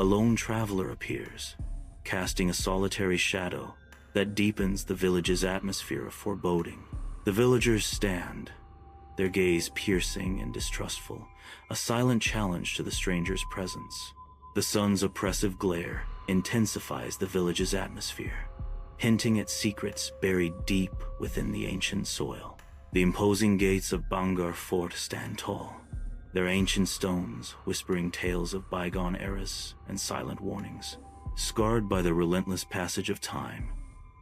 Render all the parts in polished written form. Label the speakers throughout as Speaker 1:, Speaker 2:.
Speaker 1: A lone traveler appears, casting a solitary shadow that deepens the village's atmosphere of foreboding. The villagers stand, their gaze piercing and distrustful, a silent challenge to the stranger's presence. The sun's oppressive glare intensifies the village's atmosphere, hinting at secrets buried deep within the ancient soil. The imposing gates of Bangar Fort stand tall, their ancient stones whispering tales of bygone eras and silent warnings. Scarred by the relentless passage of time,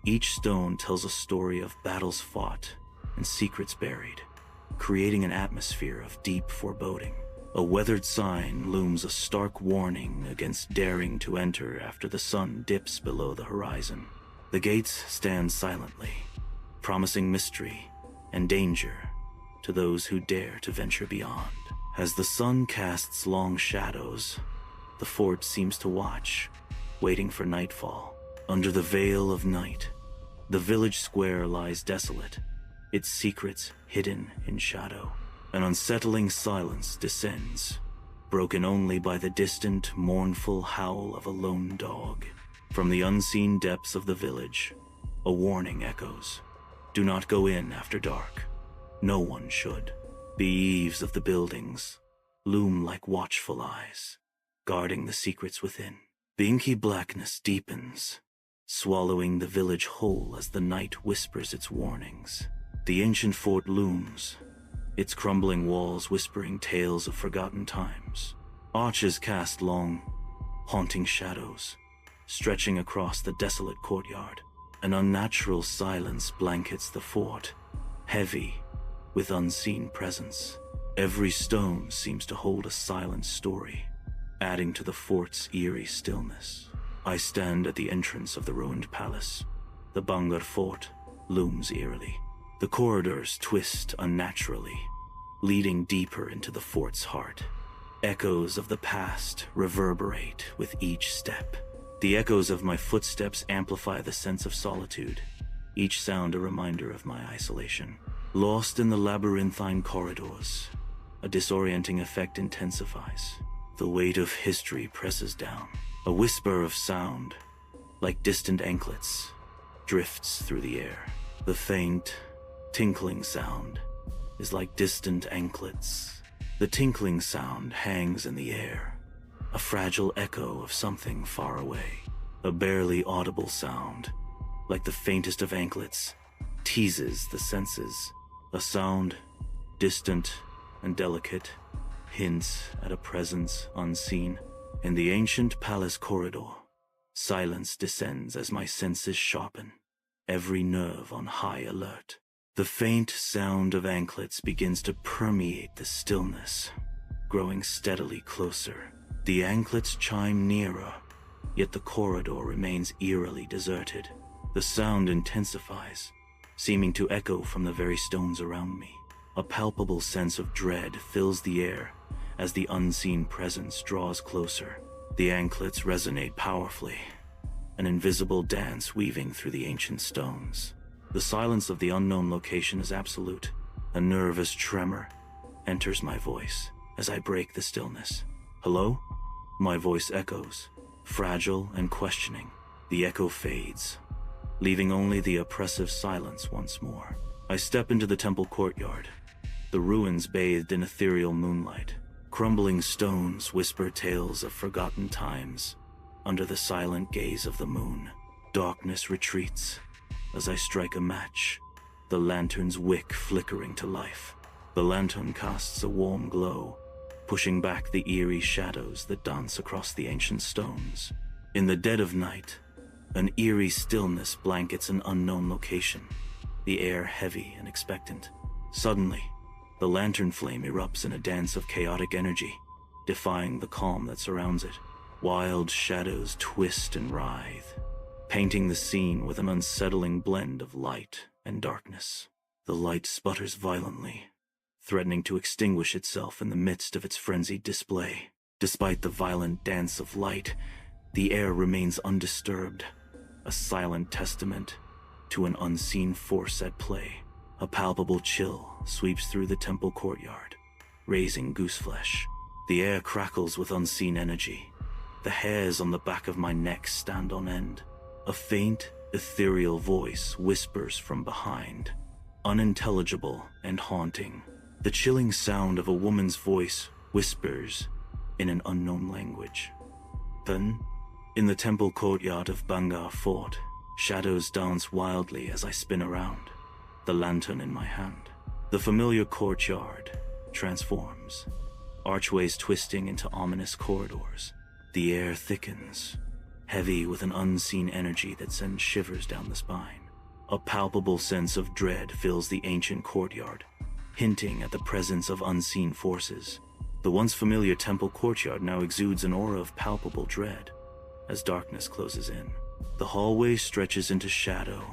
Speaker 1: each stone tells a story of battles fought and secrets buried, creating an atmosphere of deep foreboding. A weathered sign looms, a stark warning against daring to enter after the sun dips below the horizon. The gates stand silently, promising mystery and danger to those who dare to venture beyond. As the sun casts long shadows, the fort seems to watch, waiting for nightfall. Under the veil of night, the village square lies desolate, its secrets hidden in shadow. An unsettling silence descends, broken only by the distant, mournful howl of a lone dog. From the unseen depths of the village, a warning echoes. Do not go in after dark. No one should. The eaves of the buildings loom like watchful eyes, guarding the secrets within. The inky blackness deepens, swallowing the village whole as the night whispers its warnings. The ancient fort looms, its crumbling walls whispering tales of forgotten times. Arches cast long, haunting shadows, stretching across the desolate courtyard. An unnatural silence blankets the fort, heavy with unseen presence. Every stone seems to hold a silent story, adding to the fort's eerie stillness. I stand at the entrance of the ruined palace. The Bangar fort looms eerily. The corridors twist unnaturally, leading deeper into the fort's heart. Echoes of the past reverberate with each step. The echoes of my footsteps amplify the sense of solitude, each sound a reminder of my isolation. Lost in the labyrinthine corridors, a disorienting effect intensifies. The weight of history presses down. A whisper of sound, like distant anklets, drifts through the air. The faint, tinkling sound is like distant anklets. The tinkling sound hangs in the air, a fragile echo of something far away. A barely audible sound, like the faintest of anklets, teases the senses. A sound, distant and delicate, hints at a presence unseen. In the ancient palace corridor, silence descends as my senses sharpen, every nerve on high alert. The faint sound of anklets begins to permeate the stillness, growing steadily closer. The anklets chime nearer, yet the corridor remains eerily deserted. The sound intensifies, seeming to echo from the very stones around me. A palpable sense of dread fills the air as the unseen presence draws closer. The anklets resonate powerfully, an invisible dance weaving through the ancient stones. The silence of the unknown location is absolute. A nervous tremor enters my voice as I break the stillness. Hello? My voice echoes, fragile and questioning. The echo fades, leaving only the oppressive silence once more. I step into the temple courtyard, the ruins bathed in ethereal moonlight. Crumbling stones whisper tales of forgotten times under the silent gaze of the moon. Darkness retreats as I strike a match, the lantern's wick flickering to life. The lantern casts a warm glow, pushing back the eerie shadows that dance across the ancient stones. In the dead of night, an eerie stillness blankets an unknown location, the air heavy and expectant. Suddenly, the lantern flame erupts in a dance of chaotic energy, defying the calm that surrounds it. Wild shadows twist and writhe, painting the scene with an unsettling blend of light and darkness. The light sputters violently, threatening to extinguish itself in the midst of its frenzied display. Despite the violent dance of light, the air remains undisturbed, a silent testament to an unseen force at play. A palpable chill sweeps through the temple courtyard, raising gooseflesh. The air crackles with unseen energy, The hairs on the back of my neck stand on end. A faint, ethereal voice whispers from behind, unintelligible and haunting. The chilling sound of a woman's voice whispers in an unknown language. Then, in the temple courtyard of Bangar Fort, shadows dance wildly as I spin around, the lantern in my hand. The familiar courtyard transforms, archways twisting into ominous corridors. The air thickens, heavy with an unseen energy that sends shivers down the spine. A palpable sense of dread fills the ancient courtyard, hinting at the presence of unseen forces. The once familiar temple courtyard now exudes an aura of palpable dread as darkness closes in. The hallway stretches into shadow,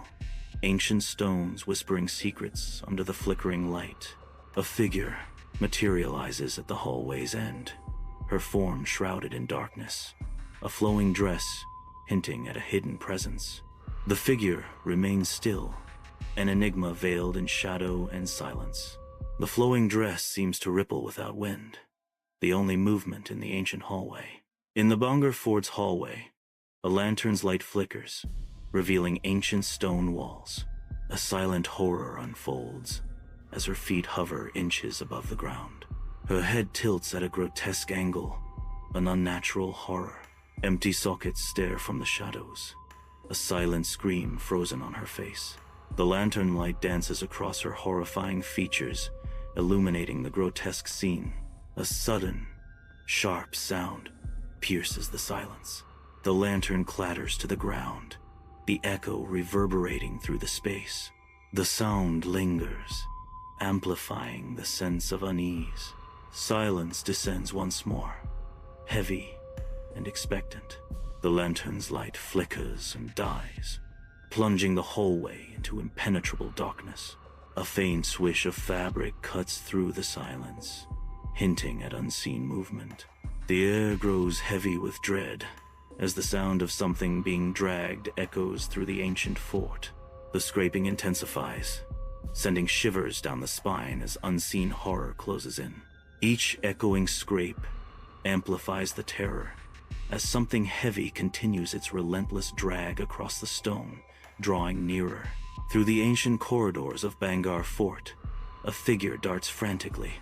Speaker 1: ancient stones whispering secrets under the flickering light. A figure materializes at the hallway's end, her form shrouded in darkness, a flowing dress hinting at a hidden presence. The figure remains still, an enigma veiled in shadow and silence. The flowing dress seems to ripple without wind, the only movement in the ancient hallway. In the Bangar Fort's hallway, a lantern's light flickers, revealing ancient stone walls. A silent horror unfolds as her feet hover inches above the ground. Her head tilts at a grotesque angle, an unnatural horror. Empty sockets stare from the shadows, a silent scream frozen on her face. The lantern light dances across her horrifying features, illuminating the grotesque scene. A sudden, sharp sound pierces the silence. The lantern clatters to the ground, the echo reverberating through the space. The sound lingers, amplifying the sense of unease. Silence descends once more, heavy and expectant. The lantern's light flickers and dies, plunging the hallway into impenetrable darkness. A faint swish of fabric cuts through the silence, hinting at unseen movement. The air grows heavy with dread as the sound of something being dragged echoes through the ancient fort. The scraping intensifies, sending shivers down the spine as unseen horror closes in. Each echoing scrape amplifies the terror as something heavy continues its relentless drag across the stone, drawing nearer. Through the ancient corridors of Bangar Fort, a figure darts frantically,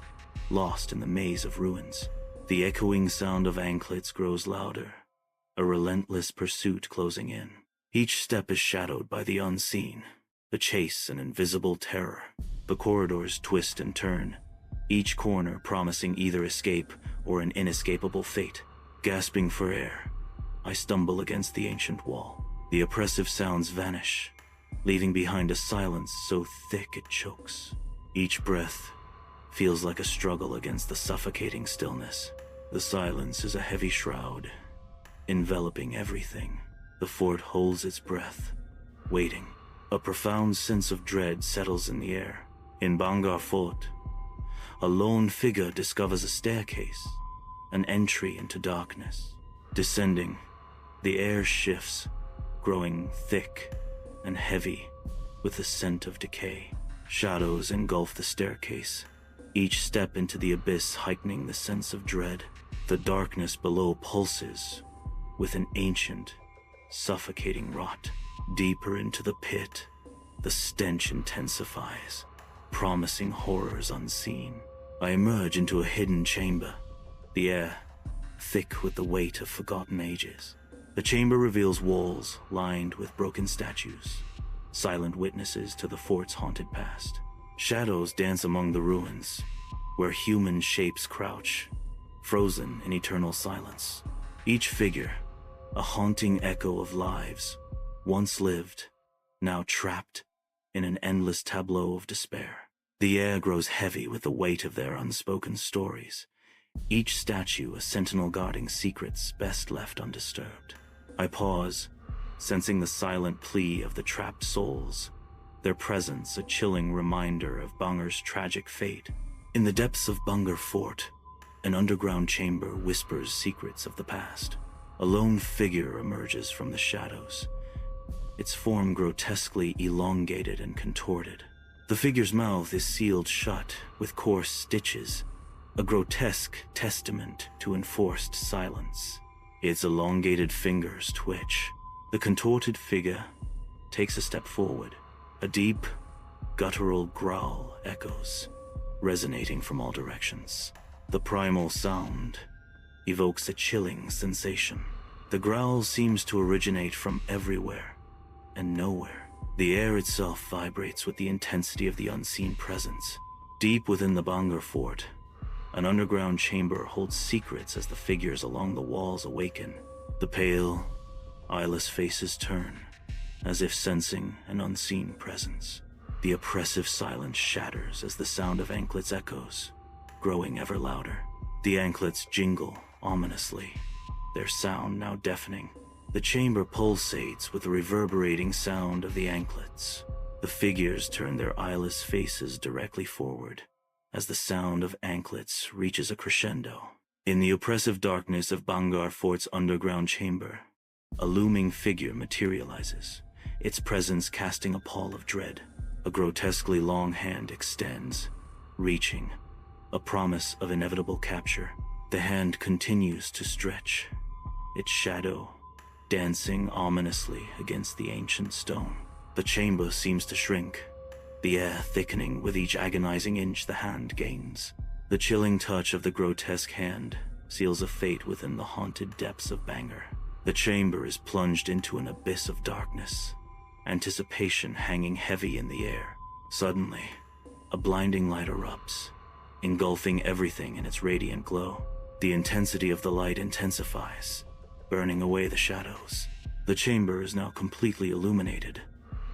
Speaker 1: lost in the maze of ruins. The echoing sound of anklets grows louder, a relentless pursuit closing in. Each step is shadowed by the unseen, the chase an invisible terror. The corridors twist and turn, each corner promising either escape or an inescapable fate. Gasping for air, I stumble against the ancient wall. The oppressive sounds vanish, leaving behind a silence so thick it chokes. Each breath feels like a struggle against the suffocating stillness. The silence is a heavy shroud, enveloping everything. The fort holds its breath, waiting. A profound sense of dread settles in the air. In Bangar Fort, a lone figure discovers a staircase, an entry into darkness. Descending, the air shifts, growing thick and heavy with the scent of decay. Shadows engulf the staircase, each step into the abyss heightening the sense of dread. The darkness below pulses with an ancient, suffocating rot. Deeper into the pit, the stench intensifies, promising horrors unseen. I emerge into a hidden chamber, the air thick with the weight of forgotten ages. The chamber reveals walls lined with broken statues, silent witnesses to the fort's haunted past. Shadows dance among the ruins, where human shapes crouch, frozen in eternal silence. Each figure, a haunting echo of lives once lived, now trapped in an endless tableau of despair. The air grows heavy with the weight of their unspoken stories, each statue a sentinel guarding secrets best left undisturbed. I pause, sensing the silent plea of the trapped souls, their presence a chilling reminder of Bangar's tragic fate. In the depths of Bangar Fort, an underground chamber whispers secrets of the past. A lone figure emerges from the shadows, its form grotesquely elongated and contorted. The figure's mouth is sealed shut with coarse stitches, a grotesque testament to enforced silence. Its elongated fingers twitch. The contorted figure takes a step forward. A deep, guttural growl echoes, resonating from all directions. The primal sound evokes a chilling sensation. The growl seems to originate from everywhere and nowhere. The air itself vibrates with the intensity of the unseen presence. Deep within the Bangar fort, an underground chamber holds secrets as the figures along the walls awaken. The pale, eyeless faces turn, as if sensing an unseen presence. The oppressive silence shatters as the sound of anklets echoes, growing ever louder. The anklets jingle ominously, their sound now deafening. The chamber pulsates with the reverberating sound of the anklets. The figures turn their eyeless faces directly forward as the sound of anklets reaches a crescendo. In the oppressive darkness of Bangar Fort's underground chamber, a looming figure materializes, its presence casting a pall of dread. A grotesquely long hand extends, reaching, a promise of inevitable capture. The hand continues to stretch, its shadow dancing ominously against the ancient stone. The chamber seems to shrink, the air thickening with each agonizing inch the hand gains. The chilling touch of the grotesque hand seals a fate within the haunted depths of Bangar. The chamber is plunged into an abyss of darkness, anticipation hanging heavy in the air. Suddenly, a blinding light erupts, engulfing everything in its radiant glow. The intensity of the light intensifies, burning away the shadows. The chamber is now completely illuminated,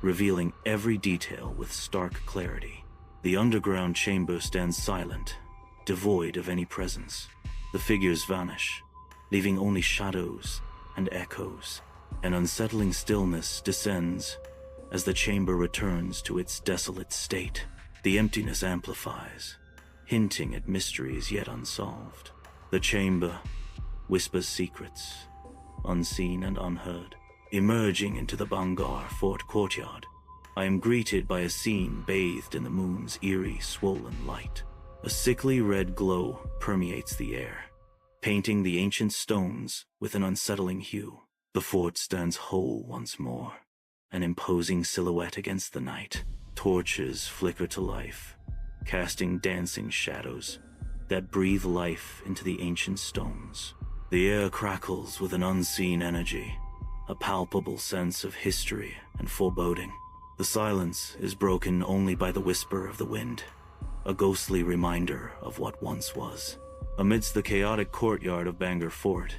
Speaker 1: revealing every detail with stark clarity. The underground chamber stands silent, devoid of any presence. The figures vanish, leaving only shadows and echoes. An unsettling stillness descends as the chamber returns to its desolate state. The emptiness amplifies, hinting at mysteries yet unsolved. The chamber whispers secrets, unseen and unheard. Emerging into the Bangar Fort courtyard, I am greeted by a scene bathed in the moon's eerie, swollen light. A sickly red glow permeates the air, painting the ancient stones with an unsettling hue. The fort stands whole once more, an imposing silhouette against the night. Torches flicker to life, casting dancing shadows that breathe life into the ancient stones. The air crackles with an unseen energy, a palpable sense of history and foreboding. The silence is broken only by the whisper of the wind, a ghostly reminder of what once was. Amidst the chaotic courtyard of Bangar Fort,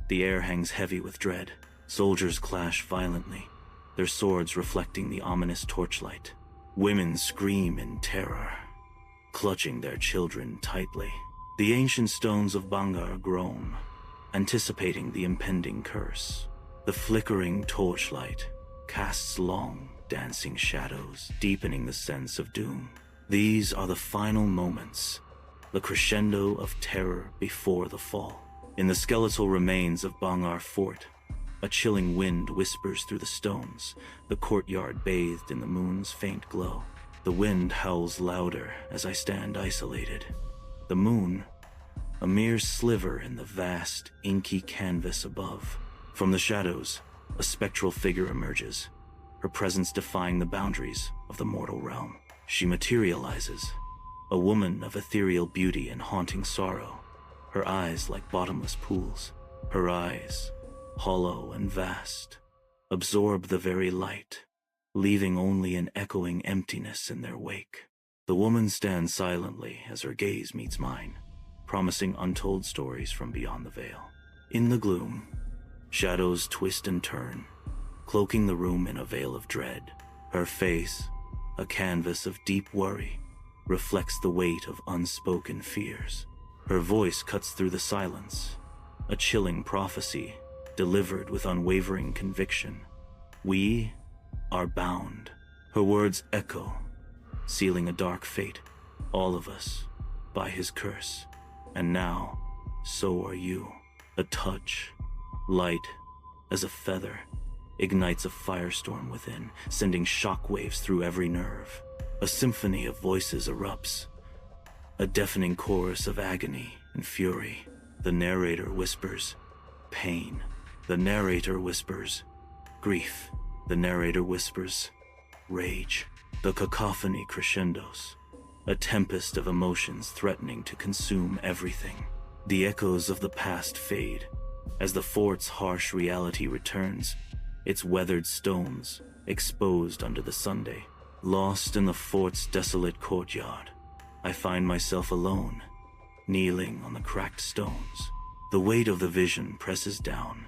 Speaker 1: the air hangs heavy with dread. Soldiers clash violently, their swords reflecting the ominous torchlight. Women scream in terror, clutching their children tightly. The ancient stones of Bangar groan, anticipating the impending curse. The flickering torchlight casts long, dancing shadows, deepening the sense of doom. These are the final moments, the crescendo of terror before the fall. In the skeletal remains of Bangar Fort, a chilling wind whispers through the stones, the courtyard bathed in the moon's faint glow. The wind howls louder as I stand isolated. The moon, a mere sliver in the vast, inky canvas above. From the shadows, a spectral figure emerges, her presence defying the boundaries of the mortal realm. She materializes, a woman of ethereal beauty and haunting sorrow, her eyes like bottomless pools. Her eyes, hollow and vast, absorb the very light, leaving only an echoing emptiness in their wake. The woman stands silently as her gaze meets mine, promising untold stories from beyond the veil. In the gloom, shadows twist and turn, cloaking the room in a veil of dread. Her face, a canvas of deep worry, reflects the weight of unspoken fears. Her voice cuts through the silence, a chilling prophecy delivered with unwavering conviction. We are bound. Her words echo, sealing a dark fate, all of us, by his curse. And now, so are you. A touch, light as a feather, ignites a firestorm within, sending shockwaves through every nerve. A symphony of voices erupts, a deafening chorus of agony and fury. The narrator whispers, pain. The narrator whispers. Grief. The narrator whispers. Rage. The cacophony crescendos. A tempest of emotions threatening to consume everything. The echoes of the past fade. As the fort's harsh reality returns, its weathered stones exposed under the Sunday. Lost in the fort's desolate courtyard, I find myself alone, kneeling on the cracked stones. The weight of the vision presses down,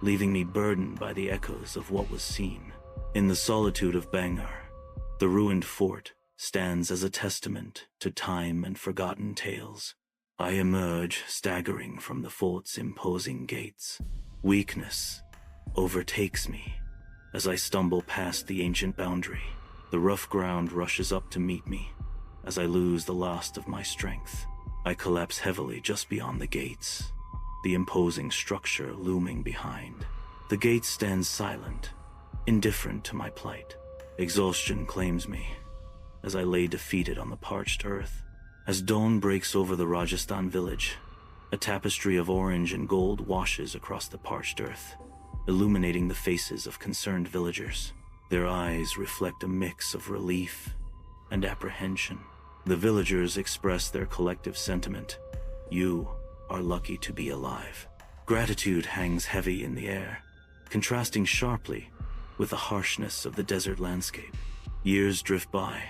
Speaker 1: leaving me burdened by the echoes of what was seen. In the solitude of Bangor, the ruined fort stands as a testament to time and forgotten tales. I emerge staggering from the fort's imposing gates. Weakness overtakes me as I stumble past the ancient boundary. The rough ground rushes up to meet me as I lose the last of my strength. I collapse heavily just beyond the gates, the imposing structure looming behind. The gate stands silent, indifferent to my plight. Exhaustion claims me as I lay defeated on the parched earth. As dawn breaks over the Rajasthan village, a tapestry of orange and gold washes across the parched earth, illuminating the faces of concerned villagers. Their eyes reflect a mix of relief and apprehension. The villagers express their collective sentiment. You are lucky to be alive. Gratitude hangs heavy in the air, contrasting sharply with the harshness of the desert landscape. Years drift by,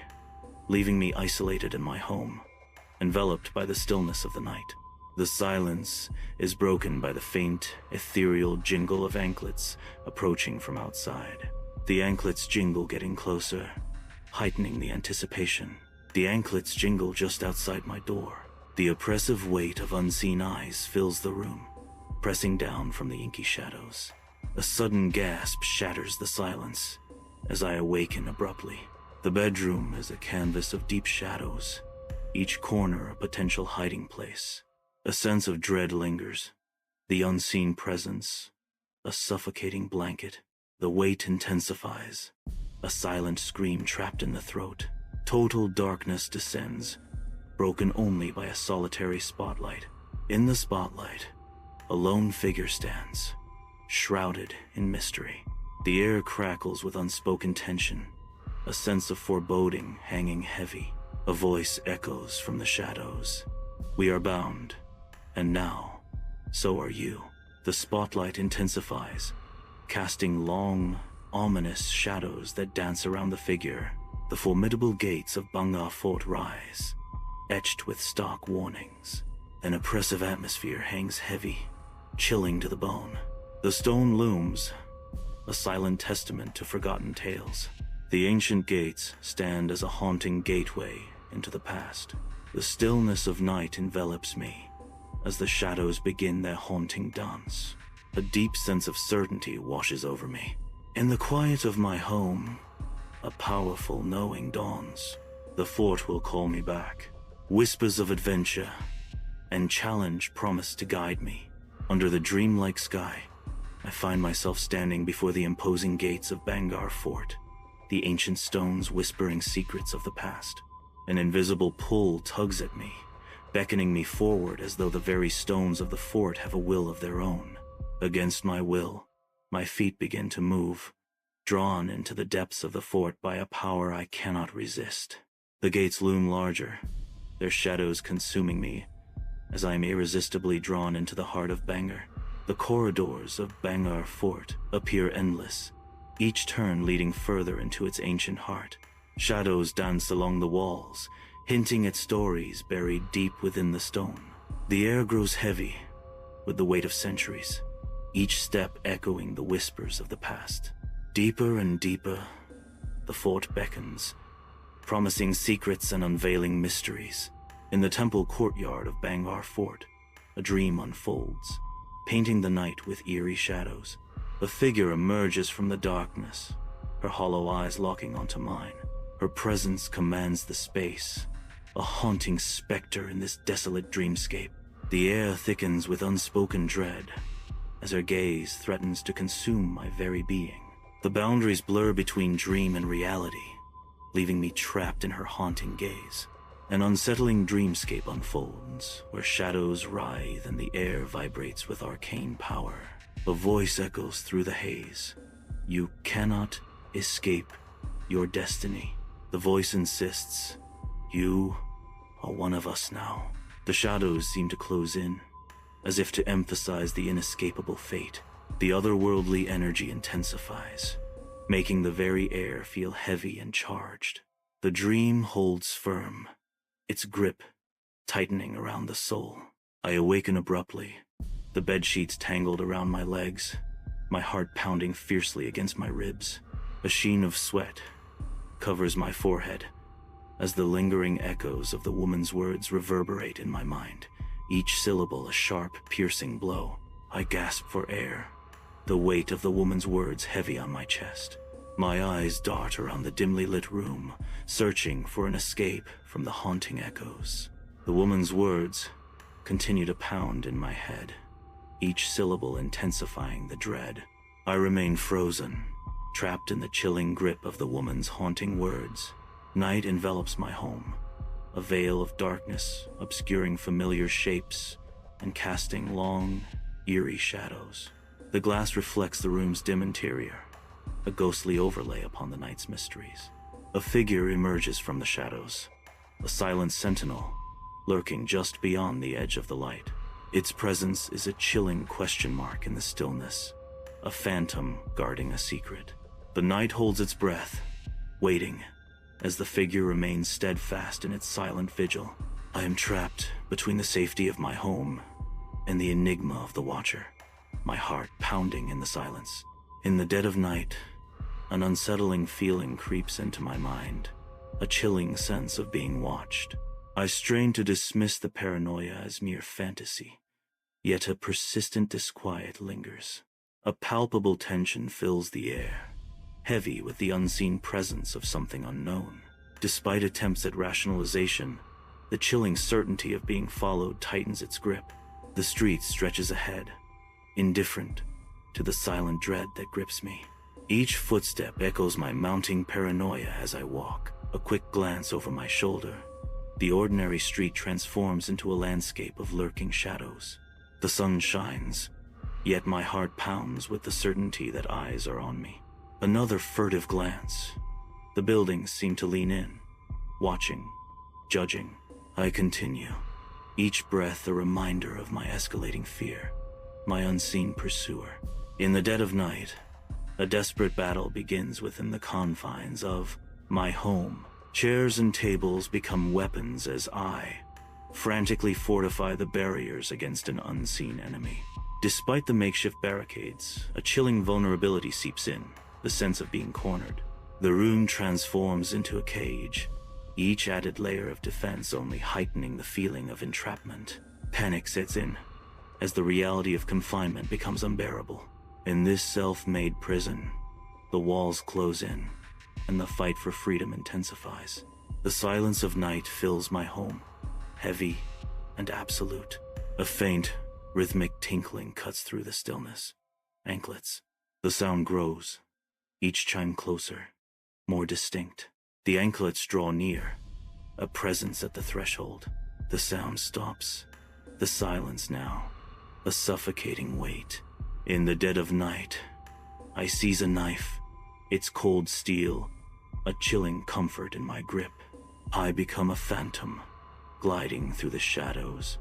Speaker 1: leaving me isolated in my home, enveloped by the stillness of the night. The silence is broken by the faint, ethereal jingle of anklets approaching from outside. The anklets jingle getting closer, heightening the anticipation. The anklets jingle just outside my door. The oppressive weight of unseen eyes fills the room, pressing down from the inky shadows. A sudden gasp shatters the silence as I awaken abruptly. The bedroom is a canvas of deep shadows, each corner a potential hiding place. A sense of dread lingers, the unseen presence, a suffocating blanket. The weight intensifies, a silent scream trapped in the throat. Total darkness descends, broken only by a solitary spotlight. In the spotlight, a lone figure stands, shrouded in mystery. The air crackles with unspoken tension, a sense of foreboding hanging heavy. A voice echoes from the shadows. We are bound, and now, so are you. The spotlight intensifies, casting long, ominous shadows that dance around the figure. The formidable gates of Bangor Fort rise, etched with stark warnings. An oppressive atmosphere hangs heavy, chilling to the bone. The stone looms, a silent testament to forgotten tales. The ancient gates stand as a haunting gateway into the past. The stillness of night envelops me as the shadows begin their haunting dance. A deep sense of certainty washes over me. In the quiet of my home, a powerful knowing dawns. The fort will call me back. Whispers of adventure and challenge promise to guide me. Under the dreamlike sky, I find myself standing before the imposing gates of Bangor Fort, the ancient stones whispering secrets of the past. An invisible pull tugs at me, beckoning me forward as though the very stones of the fort have a will of their own. Against my will, my feet begin to move, drawn into the depths of the fort by a power I cannot resist. The gates loom larger, their shadows consuming me as I am irresistibly drawn into the heart of Bangor. The corridors of Bangor Fort appear endless, each turn leading further into its ancient heart. Shadows dance along the walls, hinting at stories buried deep within the stone. The air grows heavy with the weight of centuries, each step echoing the whispers of the past. Deeper and deeper, the fort beckons, promising secrets and unveiling mysteries. In the temple courtyard of Bangor Fort, a dream unfolds, painting the night with eerie shadows. A figure emerges from the darkness, her hollow eyes locking onto mine. Her presence commands the space, a haunting specter in this desolate dreamscape. The air thickens with unspoken dread as her gaze threatens to consume my very being. The boundaries blur between dream and reality, leaving me trapped in her haunting gaze. An unsettling dreamscape unfolds, where shadows writhe and the air vibrates with arcane power. A voice echoes through the haze. You cannot escape your destiny. The voice insists. You are one of us now. The shadows seem to close in, as if to emphasize the inescapable fate. The otherworldly energy intensifies, making the very air feel heavy and charged. The dream holds firm, its grip tightening around the soul. I awaken abruptly, the bedsheets tangled around my legs, my heart pounding fiercely against my ribs. A sheen of sweat covers my forehead as the lingering echoes of the woman's words reverberate in my mind, each syllable a sharp, piercing blow. I gasp for air, the weight of the woman's words heavy on my chest. My eyes dart around the dimly lit room, searching for an escape from the haunting echoes. The woman's words continue to pound in my head, each syllable intensifying the dread. I remain frozen, trapped in the chilling grip of the woman's haunting words. Night envelops my home, a veil of darkness obscuring familiar shapes and casting long, eerie shadows. The glass reflects the room's dim interior, a ghostly overlay upon the night's mysteries. A figure emerges from the shadows, a silent sentinel lurking just beyond the edge of the light. Its presence is a chilling question mark in the stillness, a phantom guarding a secret. The night holds its breath, waiting, as the figure remains steadfast in its silent vigil. I am trapped between the safety of my home and the enigma of the Watcher, my heart pounding in the silence. In the dead of night, an unsettling feeling creeps into my mind, a chilling sense of being watched. I strain to dismiss the paranoia as mere fantasy, yet a persistent disquiet lingers. A palpable tension fills the air, heavy with the unseen presence of something unknown. Despite attempts at rationalization, the chilling certainty of being followed tightens its grip. The street stretches ahead, indifferent to the silent dread that grips me. Each footstep echoes my mounting paranoia as I walk. A quick glance over my shoulder. The ordinary street transforms into a landscape of lurking shadows. The sun shines, yet my heart pounds with the certainty that eyes are on me. Another furtive glance. The buildings seem to lean in, watching, judging. I continue, each breath a reminder of my escalating fear, my unseen pursuer. In the dead of night, a desperate battle begins within the confines of my home. Chairs and tables become weapons as I frantically fortify the barriers against an unseen enemy. Despite the makeshift barricades, a chilling vulnerability seeps in, the sense of being cornered. The room transforms into a cage, each added layer of defense only heightening the feeling of entrapment. Panic sets in, as the reality of confinement becomes unbearable. In this self-made prison, the walls close in, and the fight for freedom intensifies. The silence of night fills my home, heavy and absolute. A faint, rhythmic tinkling cuts through the stillness. Anklets. The sound grows, each chime closer, more distinct. The anklets draw near, a presence at the threshold. The sound stops. The silence now, a suffocating weight. In the dead of night, I seize a knife, its cold steel, a chilling comfort in my grip. I become a phantom, gliding through the shadows,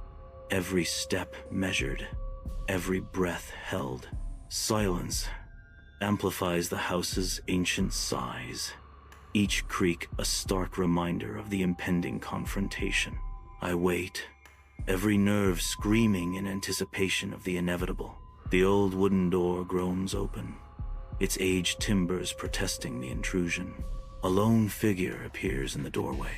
Speaker 1: every step measured, every breath held. Silence amplifies the house's ancient sighs, each creak a stark reminder of the impending confrontation. I wait, every nerve screaming in anticipation of the inevitable. The old wooden door groans open, its aged timbers protesting the intrusion. A lone figure appears in the doorway,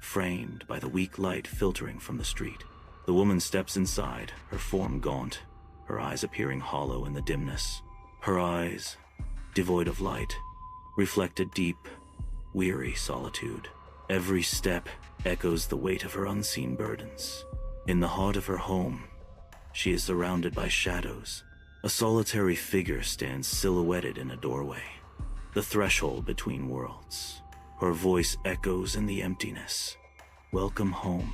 Speaker 1: framed by the weak light filtering from the street. The woman steps inside, her form gaunt, her eyes appearing hollow in the dimness. Her eyes, devoid of light, reflect a deep, weary solitude. Every step echoes the weight of her unseen burdens. In the heart of her home, she is surrounded by shadows. A solitary figure stands silhouetted in a doorway, the threshold between worlds. Her voice echoes in the emptiness. Welcome home.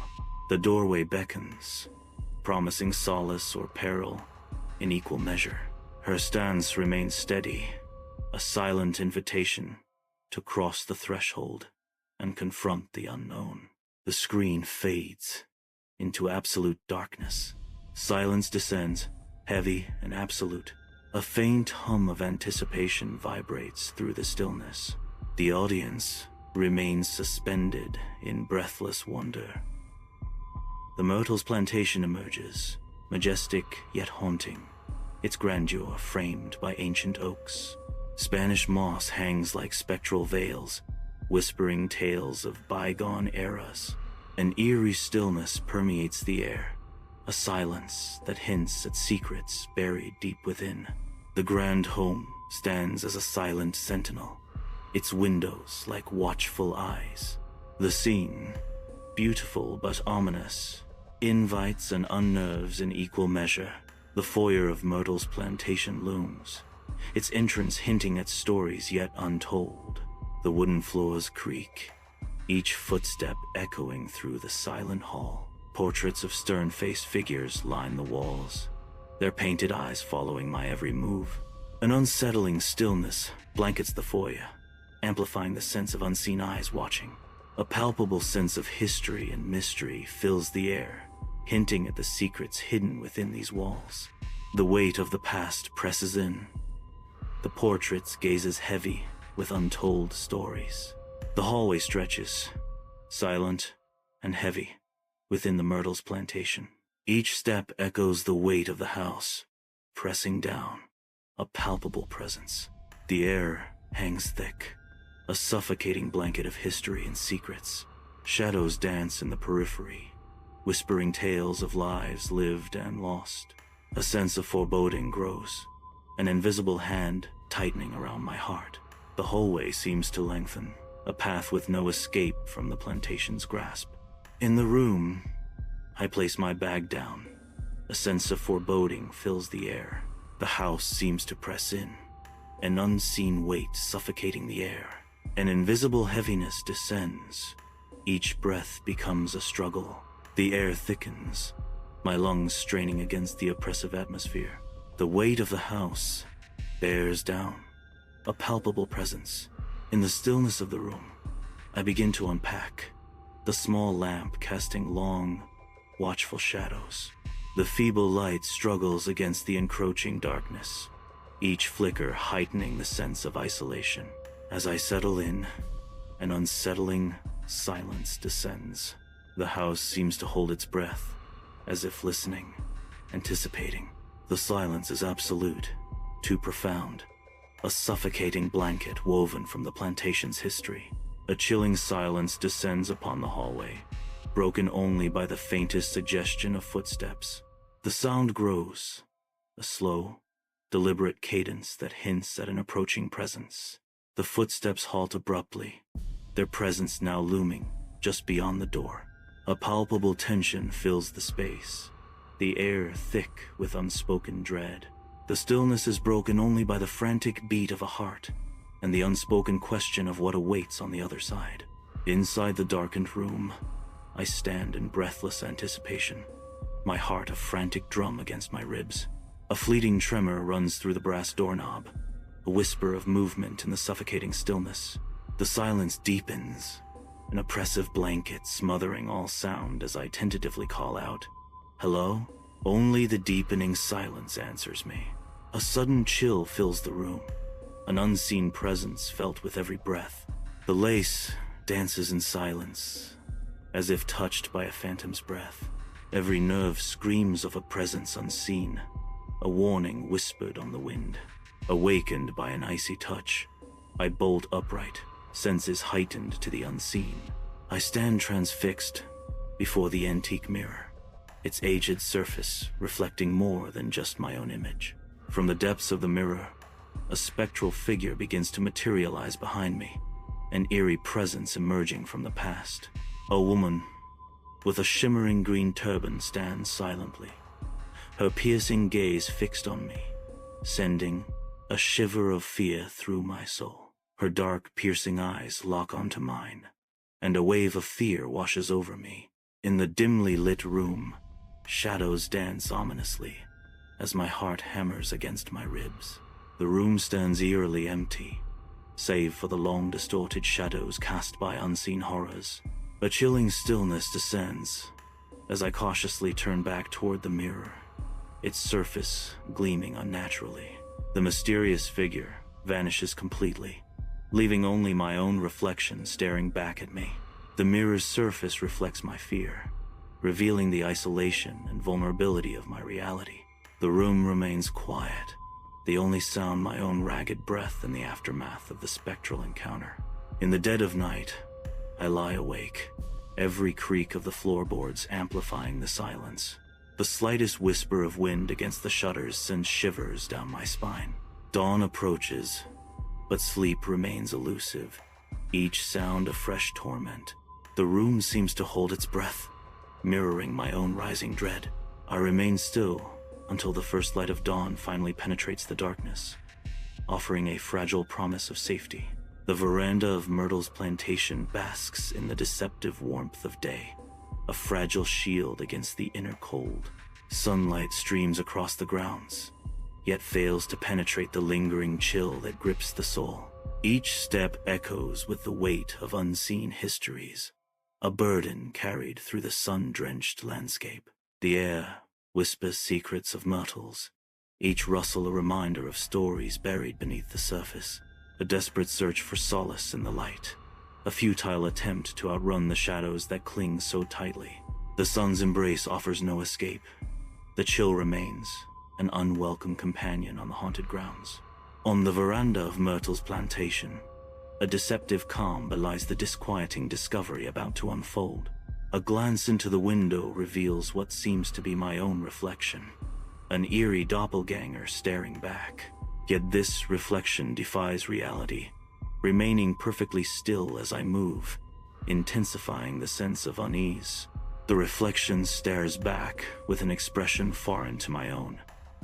Speaker 1: The doorway beckons, promising solace or peril in equal measure. Her stance remains steady, a silent invitation to cross the threshold and confront the unknown. The screen fades into absolute darkness. Silence descends, heavy and absolute. A faint hum of anticipation vibrates through the stillness. The audience remains suspended in breathless wonder. The Myrtle's plantation emerges, majestic yet haunting, its grandeur framed by ancient oaks. Spanish moss hangs like spectral veils, whispering tales of bygone eras. An eerie stillness permeates the air, a silence that hints at secrets buried deep within. The grand home stands as a silent sentinel, its windows like watchful eyes. The scene, beautiful but ominous, invites and unnerves in equal measure. The foyer of Myrtle's plantation looms, its entrance hinting at stories yet untold. The wooden floors creak, each footstep echoing through the silent hall. Portraits of stern-faced figures line the walls, their painted eyes following my every move. An unsettling stillness blankets the foyer, amplifying the sense of unseen eyes watching. A palpable sense of history and mystery fills the air, hinting at the secrets hidden within these walls. The weight of the past presses in. The portraits gazes heavy with untold stories. The hallway stretches, silent and heavy, within the Myrtle's plantation. Each step echoes the weight of the house, pressing down, a palpable presence. The air hangs thick, a suffocating blanket of history and secrets. Shadows dance in the periphery, whispering tales of lives lived and lost. A sense of foreboding grows, an invisible hand tightening around my heart. The hallway seems to lengthen, a path with no escape from the plantation's grasp. In the room, I place my bag down. A sense of foreboding fills the air. The house seems to press in, an unseen weight suffocating the air. An invisible heaviness descends. Each breath becomes a struggle. The air thickens, my lungs straining against the oppressive atmosphere. The weight of the house bears down, a palpable presence. In the stillness of the room, I begin to unpack, the small lamp casting long, watchful shadows. The feeble light struggles against the encroaching darkness, each flicker heightening the sense of isolation. As I settle in, an unsettling silence descends. The house seems to hold its breath, as if listening, anticipating. The silence is absolute, too profound, a suffocating blanket woven from the plantation's history. A chilling silence descends upon the hallway, broken only by the faintest suggestion of footsteps. The sound grows, a slow, deliberate cadence that hints at an approaching presence. The footsteps halt abruptly, their presence now looming just beyond the door. A palpable tension fills the space, the air thick with unspoken dread. The stillness is broken only by the frantic beat of a heart and the unspoken question of what awaits on the other side. Inside the darkened room, I stand in breathless anticipation, my heart a frantic drum against my ribs. A fleeting tremor runs through the brass doorknob, a whisper of movement in the suffocating stillness. The silence deepens, an oppressive blanket smothering all sound as I tentatively call out, "Hello?" Only the deepening silence answers me. A sudden chill fills the room, an unseen presence felt with every breath. The lace dances in silence, as if touched by a phantom's breath. Every nerve screams of a presence unseen, a warning whispered on the wind. Awakened by an icy touch, I bolt upright, senses heightened to the unseen. I stand transfixed before the antique mirror, its aged surface reflecting more than just my own image. From the depths of the mirror, a spectral figure begins to materialize behind me, an eerie presence emerging from the past. A woman with a shimmering green turban stands silently, her piercing gaze fixed on me, sending a shiver of fear through my soul. Her dark, piercing eyes lock onto mine, and a wave of fear washes over me. In the dimly lit room, shadows dance ominously, as my heart hammers against my ribs. The room stands eerily empty, save for the long distorted shadows cast by unseen horrors. A chilling stillness descends as I cautiously turn back toward the mirror, its surface gleaming unnaturally. The mysterious figure vanishes completely, leaving only my own reflection staring back at me. The mirror's surface reflects my fear, revealing the isolation and vulnerability of my reality. The room remains quiet, the only sound my own ragged breath in the aftermath of the spectral encounter. In the dead of night, I lie awake, every creak of the floorboards amplifying the silence. The slightest whisper of wind against the shutters sends shivers down my spine. Dawn approaches, but sleep remains elusive, each sound a fresh torment. The room seems to hold its breath, mirroring my own rising dread. I remain still until the first light of dawn finally penetrates the darkness, offering a fragile promise of safety. The veranda of Myrtle's plantation basks in the deceptive warmth of day, a fragile shield against the inner cold. Sunlight streams across the grounds, yet fails to penetrate the lingering chill that grips the soul. Each step echoes with the weight of unseen histories, a burden carried through the sun-drenched landscape. The air whispers secrets of myrtles, each rustle a reminder of stories buried beneath the surface. A desperate search for solace in the light, a futile attempt to outrun the shadows that cling so tightly. The sun's embrace offers no escape. The chill remains, an unwelcome companion on the haunted grounds. On the veranda of Myrtle's plantation, a deceptive calm belies the disquieting discovery about to unfold. A glance into the window reveals what seems to be my own reflection, an eerie doppelganger staring back. Yet this reflection defies reality, remaining perfectly still as I move, intensifying the sense of unease. The reflection stares back with an expression foreign to my own,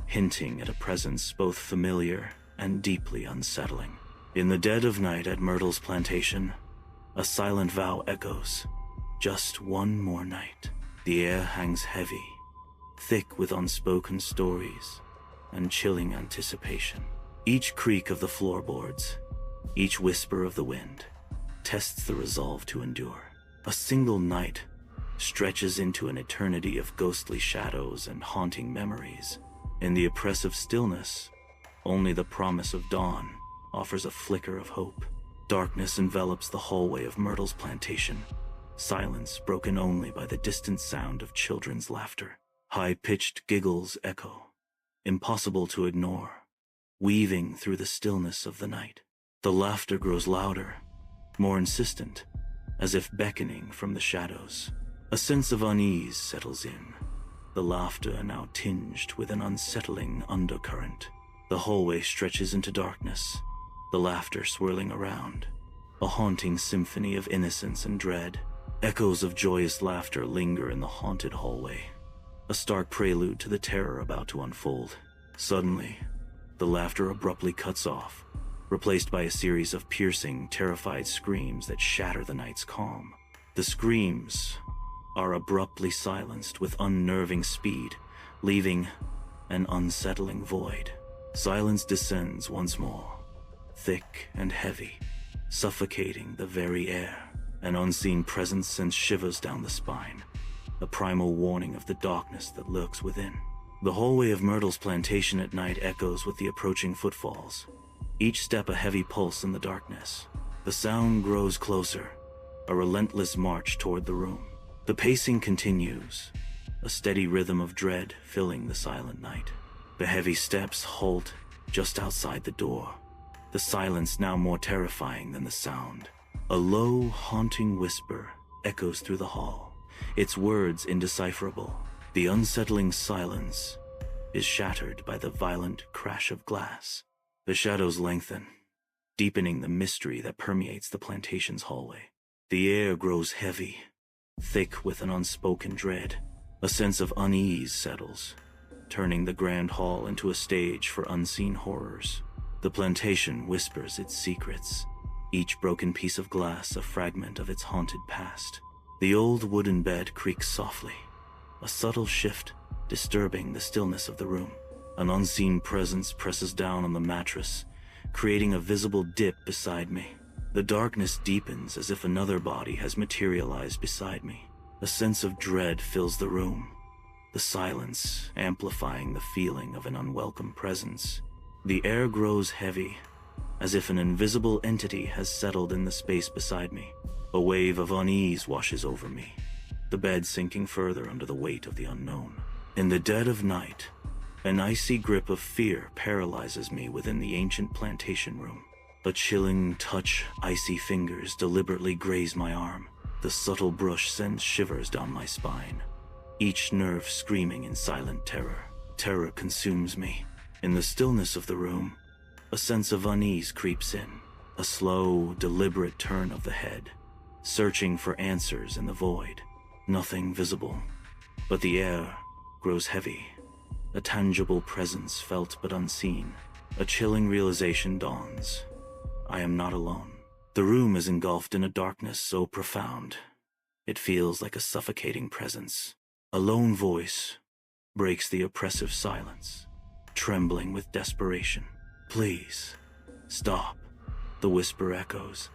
Speaker 1: hinting at a presence both familiar and deeply unsettling. In the dead of night at Myrtle's plantation, a silent vow echoes. Just one more night. The air hangs heavy, thick with unspoken stories and chilling anticipation. Each creak of the floorboards, each whisper of the wind, tests the resolve to endure. A single night stretches into an eternity of ghostly shadows and haunting memories. In the oppressive stillness, only the promise of dawn offers a flicker of hope. Darkness envelops the hallway of Myrtle's plantation, silence broken only by the distant sound of children's laughter. High-pitched giggles echo, impossible to ignore, weaving through the stillness of the night. The laughter grows louder, more insistent, as if beckoning from the shadows. A sense of unease settles in, the laughter now tinged with an unsettling undercurrent. The hallway stretches into darkness, the laughter swirling around, a haunting symphony of innocence and dread. Echoes of joyous laughter linger in the haunted hallway, a stark prelude to the terror about to unfold. Suddenly, the laughter abruptly cuts off, replaced by a series of piercing, terrified screams that shatter the night's calm. The screams are abruptly silenced with unnerving speed, leaving an unsettling void. Silence descends once more, thick and heavy, suffocating the very air. An unseen presence sends shivers down the spine, a primal warning of the darkness that lurks within. The hallway of Myrtle's plantation at night echoes with the approaching footfalls, each step a heavy pulse in the darkness. The sound grows closer, a relentless march toward the room. The pacing continues, a steady rhythm of dread filling the silent night. The heavy steps halt just outside the door, the silence now more terrifying than the sound. A low, haunting whisper echoes through the hall, its words indecipherable. The unsettling silence is shattered by the violent crash of glass. The shadows lengthen, deepening the mystery that permeates the plantation's hallway. The air grows heavy, thick with an unspoken dread. A sense of unease settles, turning the grand hall into a stage for unseen horrors. The plantation whispers its secrets, each broken piece of glass a fragment of its haunted past. The old wooden bed creaks softly, a subtle shift disturbing the stillness of the room. An unseen presence presses down on the mattress, creating a visible dip beside me. The darkness deepens as if another body has materialized beside me. A sense of dread fills the room, the silence amplifying the feeling of an unwelcome presence. The air grows heavy, as if an invisible entity has settled in the space beside me. A wave of unease washes over me, the bed sinking further under the weight of the unknown. In the dead of night, an icy grip of fear paralyzes me within the ancient plantation room. A chilling touch, icy fingers deliberately graze my arm. The subtle brush sends shivers down my spine, each nerve screaming in silent terror. Terror consumes me. In the stillness of the room, a sense of unease creeps in, a slow, deliberate turn of the head, searching for answers in the void. Nothing visible, but the air grows heavy, a tangible presence felt but unseen. A chilling realization dawns. I am not alone. The room is engulfed in a darkness so profound, it feels like a suffocating presence. A lone voice breaks the oppressive silence, trembling with desperation. "Please, stop," the whisper echoes,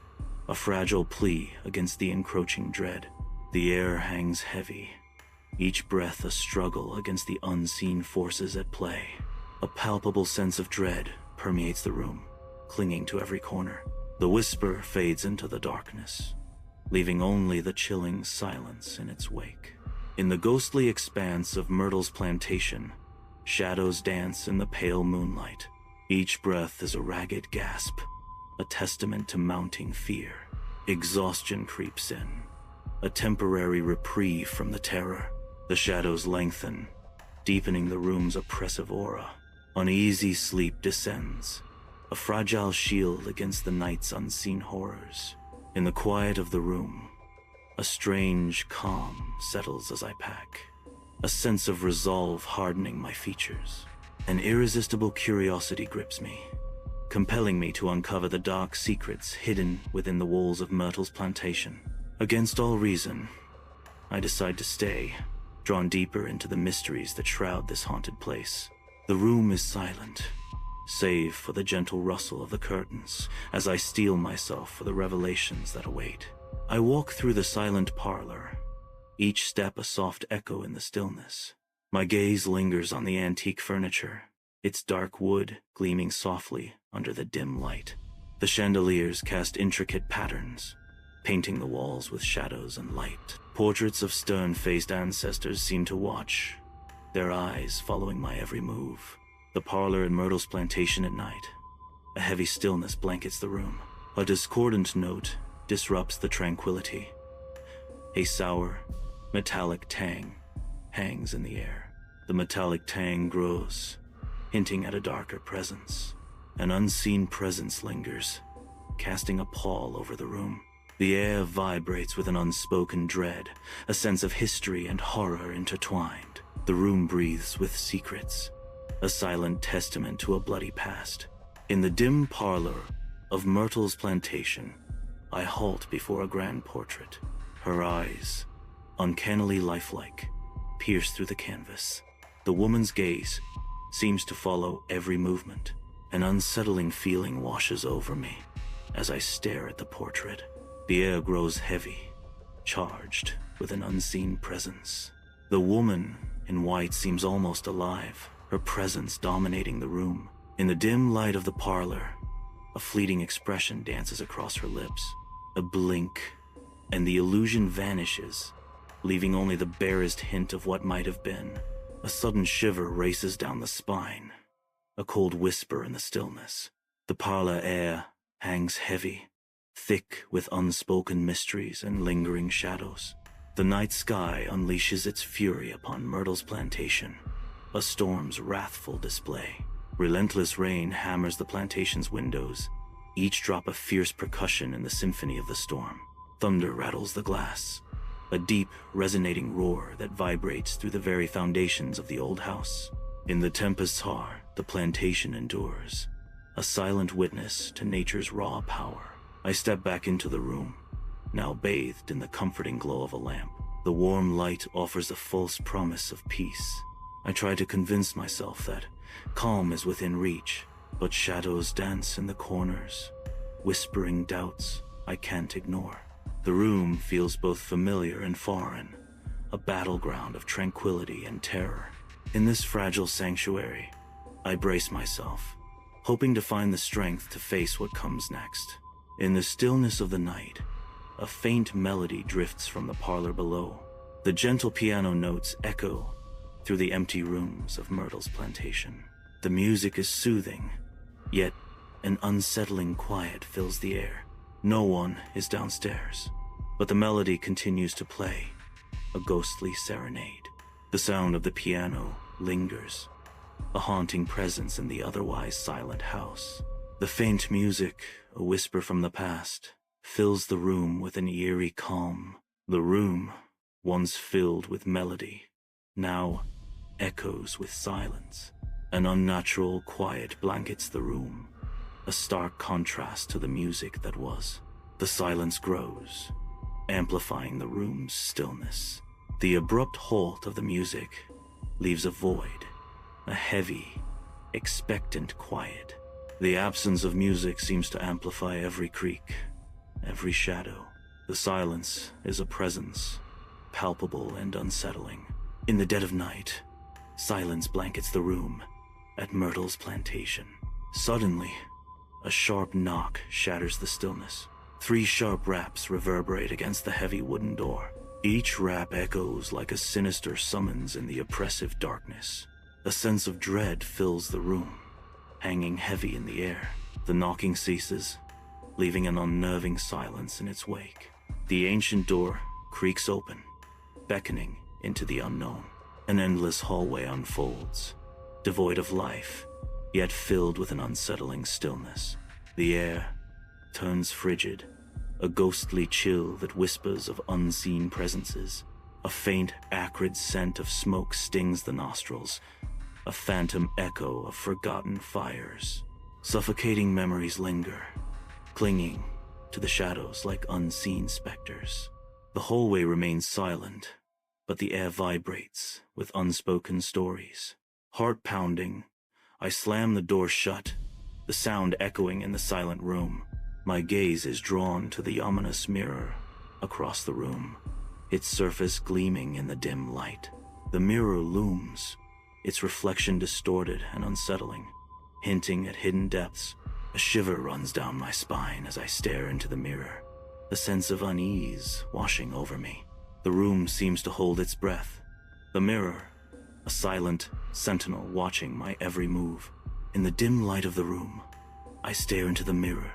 Speaker 1: a fragile plea against the encroaching dread. The air hangs heavy, each breath a struggle against the unseen forces at play. A palpable sense of dread permeates the room, clinging to every corner. The whisper fades into the darkness, leaving only the chilling silence in its wake. In the ghostly expanse of Myrtle's plantation, shadows dance in the pale moonlight. Each breath is a ragged gasp, a testament to mounting fear. Exhaustion creeps in, a temporary reprieve from the terror. The shadows lengthen, deepening the room's oppressive aura. Uneasy sleep descends, a fragile shield against the night's unseen horrors. In the quiet of the room, a strange calm settles as I pack, a sense of resolve hardening my features. An irresistible curiosity grips me, compelling me to uncover the dark secrets hidden within the walls of Myrtle's plantation. Against all reason, I decide to stay, drawn deeper into the mysteries that shroud this haunted place. The room is silent, save for the gentle rustle of the curtains as I steel myself for the revelations that await. I walk through the silent parlor, each step a soft echo in the stillness. My gaze lingers on the antique furniture, its dark wood gleaming softly under the dim light. The chandeliers cast intricate patterns, painting the walls with shadows and light. Portraits of stern-faced ancestors seem to watch, their eyes following my every move. The parlor in Myrtle's plantation at night. A heavy stillness blankets the room. A discordant note disrupts the tranquility. A sour, metallic tang hangs in the air. The metallic tang grows, hinting at a darker presence. An unseen presence lingers, casting a pall over the room. The air vibrates with an unspoken dread, a sense of history and horror intertwined. The room breathes with secrets, a silent testament to a bloody past. In the dim parlor of Myrtle's plantation, I halt before a grand portrait. Her eyes, uncannily lifelike, pierce through the canvas. The woman's gaze seems to follow every movement. An unsettling feeling washes over me as I stare at the portrait. The air grows heavy, charged with an unseen presence. The woman in white seems almost alive, her presence dominating the room. In the dim light of the parlor, a fleeting expression dances across her lips. A blink, and the illusion vanishes, leaving only the barest hint of what might have been. A sudden shiver races down the spine, a cold whisper in the stillness. The parlor air hangs heavy, thick with unspoken mysteries and lingering shadows. The night sky unleashes its fury upon Myrtle's plantation, a storm's wrathful display. Relentless rain hammers the plantation's windows, each drop a fierce percussion in the symphony of the storm. Thunder rattles the glass, a deep, resonating roar that vibrates through the very foundations of the old house. In the tempest's heart, the plantation endures, a silent witness to nature's raw power. I step back into the room, now bathed in the comforting glow of a lamp. The warm light offers a false promise of peace. I try to convince myself that Calm is within reach, but shadows dance in the corners, whispering doubts I can't ignore. The room feels both familiar and foreign, a battleground of tranquility and terror. In this fragile sanctuary, I brace myself, hoping to find the strength to face what comes next. In the stillness of the night, a faint melody drifts from the parlor below. The gentle piano notes echo through the empty rooms of Myrtle's plantation. The music is soothing, yet an unsettling quiet fills the air. No one is downstairs, but the melody continues to play, a ghostly serenade. The sound of the piano lingers, a haunting presence in the otherwise silent house. The faint music, a whisper from the past, fills the room with an eerie calm. The room, once filled with melody, now echoes with silence. An unnatural quiet blankets the room, a stark contrast to the music that was. The silence grows, amplifying the room's stillness. The abrupt halt of the music leaves a void, a heavy, expectant quiet. The absence of music seems to amplify every creak, every shadow. The silence is a presence, palpable and unsettling. In the dead of night, silence blankets the room at Myrtle's plantation. Suddenly, a sharp knock shatters the stillness. 3 sharp raps reverberate against the heavy wooden door. Each rap echoes like a sinister summons in the oppressive darkness. A sense of dread fills the room, hanging heavy in the air. The knocking ceases, leaving an unnerving silence in its wake. The ancient door creaks open, beckoning into the unknown. An endless hallway unfolds, devoid of life, yet filled with an unsettling stillness. The air turns frigid, a ghostly chill that whispers of unseen presences. A faint, acrid scent of smoke stings the nostrils, a phantom echo of forgotten fires. Suffocating memories linger, clinging to the shadows like unseen specters. The hallway remains silent, but the air vibrates with unspoken stories. Heart pounding, I slam the door shut, the sound echoing in the silent room. My gaze is drawn to the ominous mirror across the room, its surface gleaming in the dim light. The mirror looms, its reflection distorted and unsettling, hinting at hidden depths. A shiver runs down my spine as I stare into the mirror, a sense of unease washing over me. The room seems to hold its breath. The mirror, a silent sentinel watching my every move. In the dim light of the room, I stare into the mirror,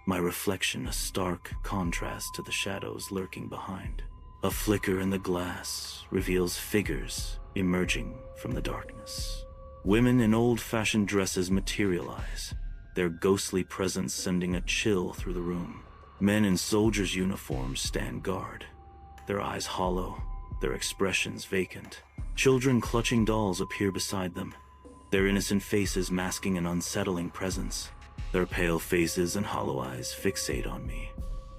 Speaker 1: my reflection a stark contrast to the shadows lurking behind. A flicker in the glass reveals figures emerging from the darkness. Women in old-fashioned dresses materialize, their ghostly presence sending a chill through the room. Men in soldiers' uniforms stand guard, their eyes hollow, their expressions vacant. Children clutching dolls appear beside them, their innocent faces masking an unsettling presence. Their pale faces and hollow eyes fixate on me,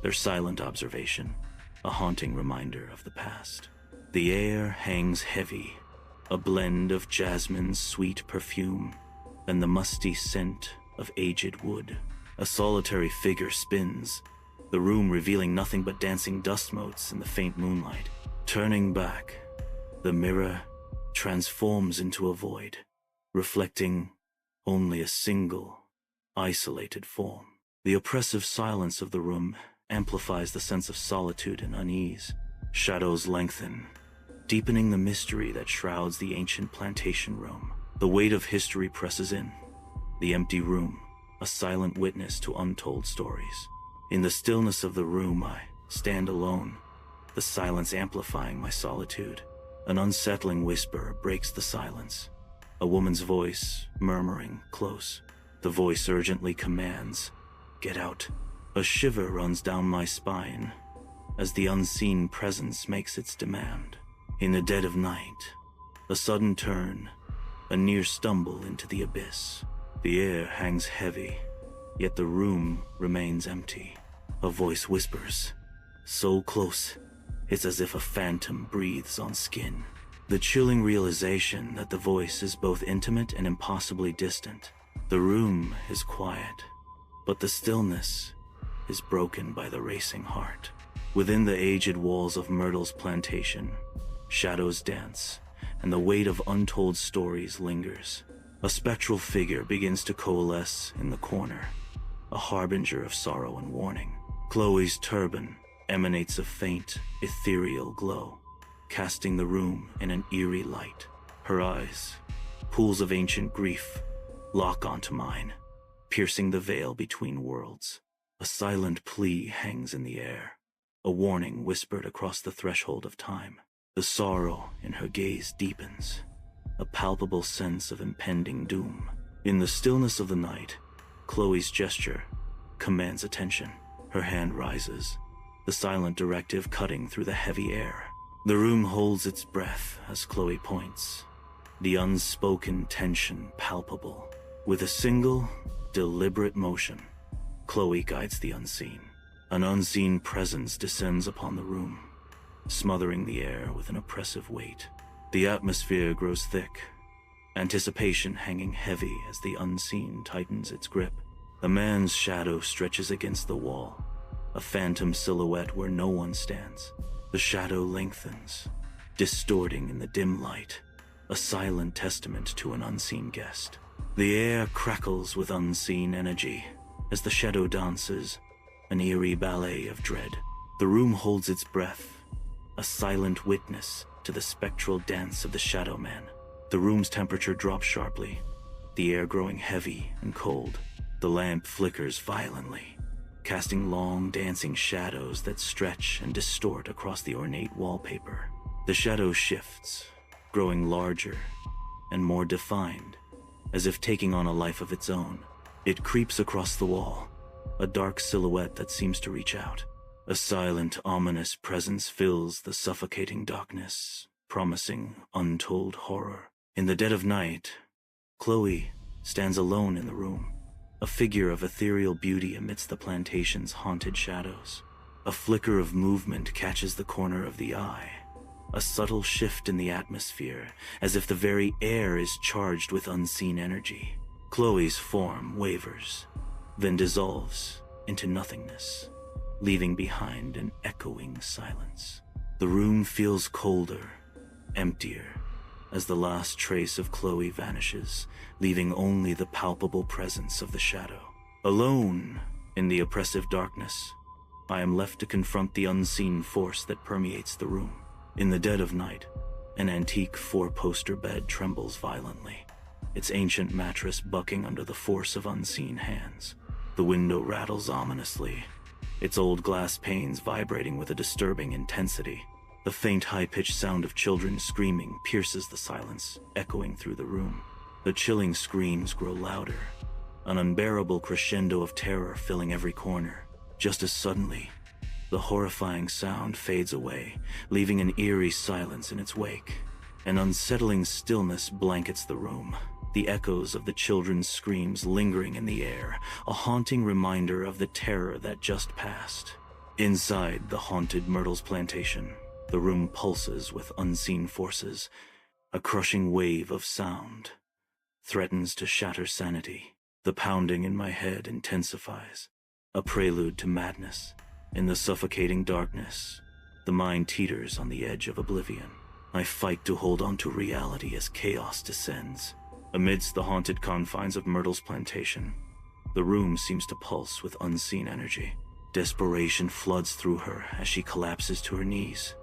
Speaker 1: their silent observation, a haunting reminder of the past. The air hangs heavy, a blend of jasmine's sweet perfume and the musty scent of aged wood. A solitary figure spins, the room revealing nothing but dancing dust motes in the faint moonlight. Turning back, the mirror transforms into a void, reflecting only a single, isolated form. The oppressive silence of the room amplifies the sense of solitude and unease. Shadows lengthen, deepening the mystery that shrouds the ancient plantation room. The weight of history presses in, the empty room, a silent witness to untold stories. In the stillness of the room, I stand alone, the silence amplifying my solitude. An unsettling whisper breaks the silence, a woman's voice murmuring close. The voice urgently commands, "Get out." A shiver runs down my spine as the unseen presence makes its demand. In the dead of night, a sudden turn, a near stumble into the abyss. The air hangs heavy, yet the room remains empty. A voice whispers, so close, it's as if a phantom breathes on skin. The chilling realization that the voice is both intimate and impossibly distant. The room is quiet, but the stillness is broken by the racing heart. Within the aged walls of Myrtle's plantation, shadows dance, and the weight of untold stories lingers. A spectral figure begins to coalesce in the corner, a harbinger of sorrow and warning. Chloe's turban emanates a faint, ethereal glow, casting the room in an eerie light. Her eyes, pools of ancient grief, lock onto mine, piercing the veil between worlds. A silent plea hangs in the air, a warning whispered across the threshold of time. The sorrow in her gaze deepens, a palpable sense of impending doom. In the stillness of the night, Chloe's gesture commands attention. Her hand rises, the silent directive cutting through the heavy air. The room holds its breath as Chloe points, the unspoken tension palpable. With a single, deliberate motion, Chloe guides the unseen. An unseen presence descends upon the room, smothering the air with an oppressive weight. The atmosphere grows thick, anticipation hanging heavy as the unseen tightens its grip. A man's shadow stretches against the wall, a phantom silhouette where no one stands. The shadow lengthens, distorting in the dim light, a silent testament to an unseen guest. The air crackles with unseen energy as the shadow dances, an eerie ballet of dread. The room holds its breath, a silent witness to the spectral dance of the Shadow Man. The room's temperature drops sharply, the air growing heavy and cold. The lamp flickers violently, casting long dancing shadows that stretch and distort across the ornate wallpaper. The shadow shifts, growing larger and more defined, as if taking on a life of its own. It creeps across the wall, a dark silhouette that seems to reach out. A silent, ominous presence fills the suffocating darkness, promising untold horror. In the dead of night, Chloe stands alone in the room, a figure of ethereal beauty amidst the plantation's haunted shadows. A flicker of movement catches the corner of the eye, a subtle shift in the atmosphere, as if the very air is charged with unseen energy. Chloe's form wavers, then dissolves into nothingness, leaving behind an echoing silence. The room feels colder, emptier, as the last trace of Chloe vanishes, leaving only the palpable presence of the shadow. Alone in the oppressive darkness, I am left to confront the unseen force that permeates the room. In the dead of night, an antique four-poster bed trembles violently, its ancient mattress bucking under the force of unseen hands. The window rattles ominously, its old glass panes vibrating with a disturbing intensity. The faint, high-pitched sound of children screaming pierces the silence, echoing through the room. The chilling screams grow louder, an unbearable crescendo of terror filling every corner. Just as suddenly, the horrifying sound fades away, leaving an eerie silence in its wake. An unsettling stillness blankets the room, the echoes of the children's screams lingering in the air, a haunting reminder of the terror that just passed. Inside the haunted Myrtle's plantation, the room pulses with unseen forces. A crushing wave of sound threatens to shatter sanity. The pounding in my head intensifies, a prelude to madness. In the suffocating darkness, the mind teeters on the edge of oblivion. I fight to hold on to reality as chaos descends. Amidst the haunted confines of Myrtle's plantation, the room seems to pulse with unseen energy. Desperation floods through her as she collapses to her knees,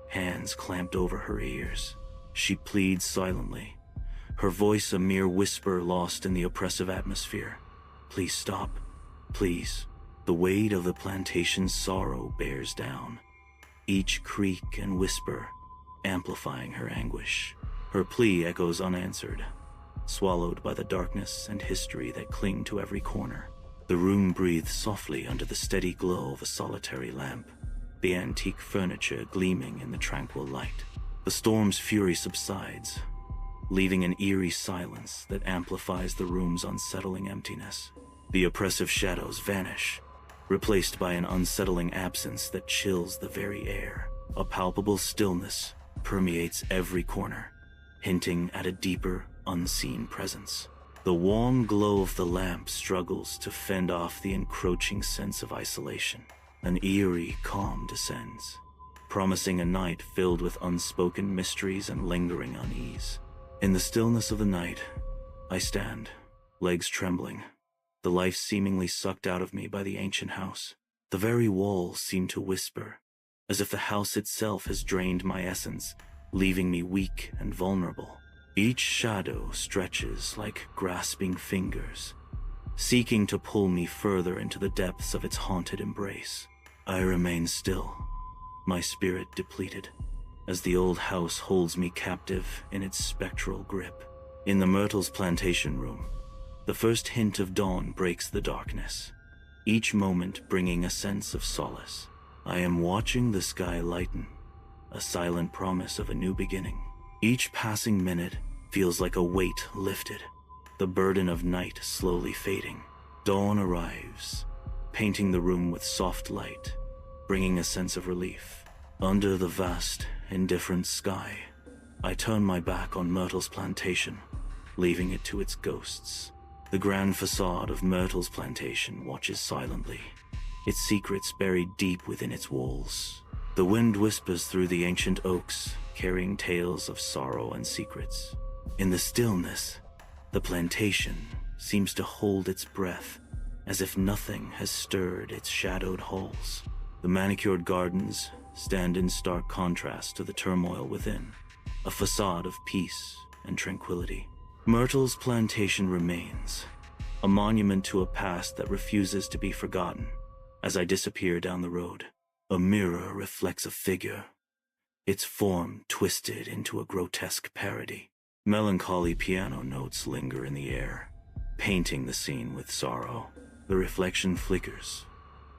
Speaker 1: hands clamped over her ears. She pleads silently, her voice a mere whisper lost in the oppressive atmosphere. Please stop, please. The weight of the plantation's sorrow bears down, each creak and whisper amplifying her anguish. Her plea echoes unanswered, swallowed by the darkness and history that cling to every corner. The room breathes softly under the steady glow of a solitary lamp, the antique furniture gleaming in the tranquil light. The storm's fury subsides, leaving an eerie silence that amplifies the room's unsettling emptiness. The oppressive shadows vanish, replaced by an unsettling absence that chills the very air. A palpable stillness permeates every corner, hinting at a deeper, unseen presence. The warm glow of the lamp struggles to fend off the encroaching sense of isolation. An eerie calm descends, promising a night filled with unspoken mysteries and lingering unease. In the stillness of the night, I stand, legs trembling, the life seemingly sucked out of me by the ancient house. The very walls seem to whisper, as if the house itself has drained my essence, leaving me weak and vulnerable. Each shadow stretches like grasping fingers, seeking to pull me further into the depths of its haunted embrace. I remain still, my spirit depleted, as the old house holds me captive in its spectral grip. In the Myrtle's plantation room, the first hint of dawn breaks the darkness, each moment bringing a sense of solace. I am watching the sky lighten, a silent promise of a new beginning. Each passing minute feels like a weight lifted, the burden of night slowly fading. Dawn arrives, painting the room with soft light, bringing a sense of relief. Under the vast, indifferent sky, I turn my back on Myrtle's plantation, leaving it to its ghosts. The grand facade of Myrtle's plantation watches silently, its secrets buried deep within its walls. The wind whispers through the ancient oaks, carrying tales of sorrow and secrets. In the stillness, the plantation seems to hold its breath, as if nothing has stirred its shadowed halls. The manicured gardens stand in stark contrast to the turmoil within, a facade of peace and tranquility. Myrtle's plantation remains, a monument to a past that refuses to be forgotten. As I disappear down the road, a mirror reflects a figure, its form twisted into a grotesque parody. Melancholy piano notes linger in the air, painting the scene with sorrow. The reflection flickers,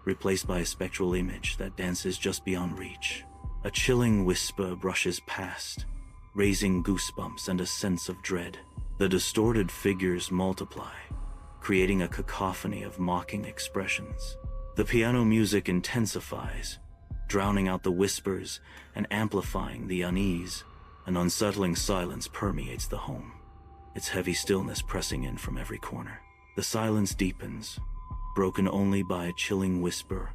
Speaker 1: replaced by a spectral image that dances just beyond reach. A chilling whisper brushes past, raising goosebumps and a sense of dread. The distorted figures multiply, creating a cacophony of mocking expressions. The piano music intensifies, drowning out the whispers and amplifying the unease. An unsettling silence permeates the home, its heavy stillness pressing in from every corner. The silence deepens, broken only by a chilling whisper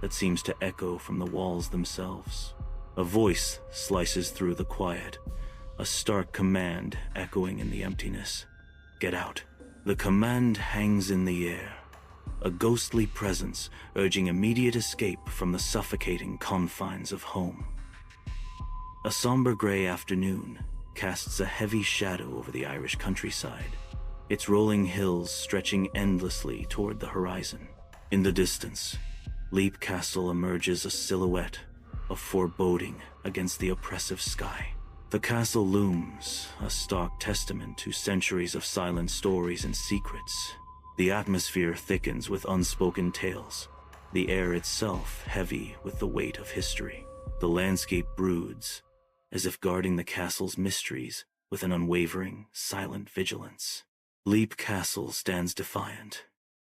Speaker 1: that seems to echo from the walls themselves. A voice slices through the quiet, a stark command echoing in the emptiness. Get out. The command hangs in the air, a ghostly presence urging immediate escape from the suffocating confines of home. A somber gray afternoon casts a heavy shadow over the Irish countryside, its rolling hills stretching endlessly toward the horizon. In the distance, Leap Castle emerges a silhouette of foreboding against the oppressive sky. The castle looms, a stark testament to centuries of silent stories and secrets. The atmosphere thickens with unspoken tales, the air itself heavy with the weight of history. The landscape broods, as if guarding the castle's mysteries with an unwavering, silent vigilance. Leap Castle stands defiant,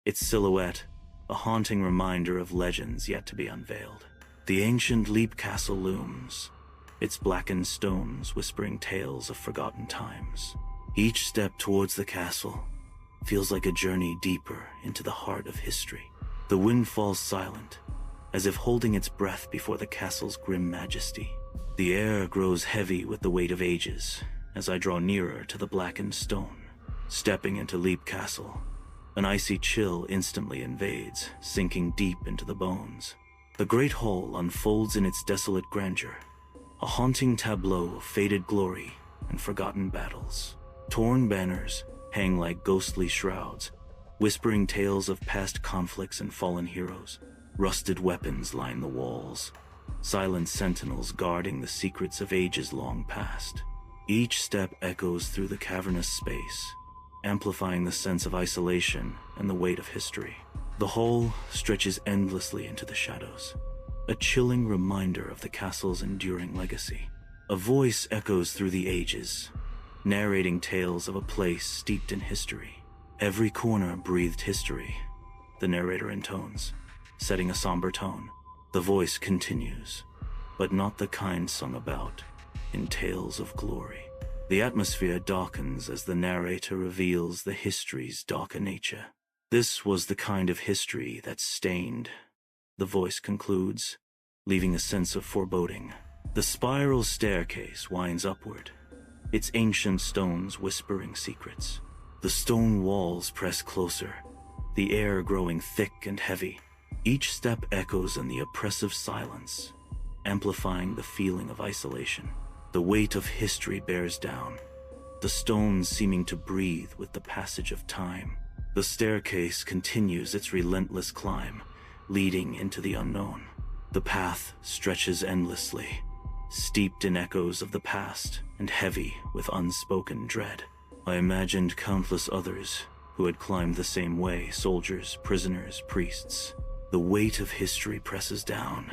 Speaker 1: its silhouette a haunting reminder of legends yet to be unveiled. The ancient Leap Castle looms, its blackened stones whispering tales of forgotten times. Each step towards the castle feels like a journey deeper into the heart of history. The wind falls silent, as if holding its breath before the castle's grim majesty. The air grows heavy with the weight of ages as I draw nearer to the blackened stone. Stepping into Leap Castle, an icy chill instantly invades, sinking deep into the bones. The great hall unfolds in its desolate grandeur, a haunting tableau of faded glory and forgotten battles. Torn banners hang like ghostly shrouds, whispering tales of past conflicts and fallen heroes. Rusted weapons line the walls, silent sentinels guarding the secrets of ages long past. Each step echoes through the cavernous space, amplifying the sense of isolation and the weight of history. The hall stretches endlessly into the shadows, a chilling reminder of the castle's enduring legacy. A voice echoes through the ages, narrating tales of a place steeped in history. Every corner breathed history, the narrator intones, setting a somber tone. The voice continues, but not the kind sung about. in tales of glory. The atmosphere darkens as the narrator reveals the history's darker nature. This was the kind of history that stained, the voice concludes, leaving a sense of foreboding. The spiral staircase winds upward, its ancient stones whispering secrets. The stone walls press closer, the air growing thick and heavy. Each step echoes in the oppressive silence, amplifying the feeling of isolation. The weight of history bears down, the stones seeming to breathe with the passage of time. The staircase continues its relentless climb, leading into the unknown. The path stretches endlessly, steeped in echoes of the past and heavy with unspoken dread. I imagined countless others who had climbed the same way, soldiers, prisoners, priests. The weight of history presses down,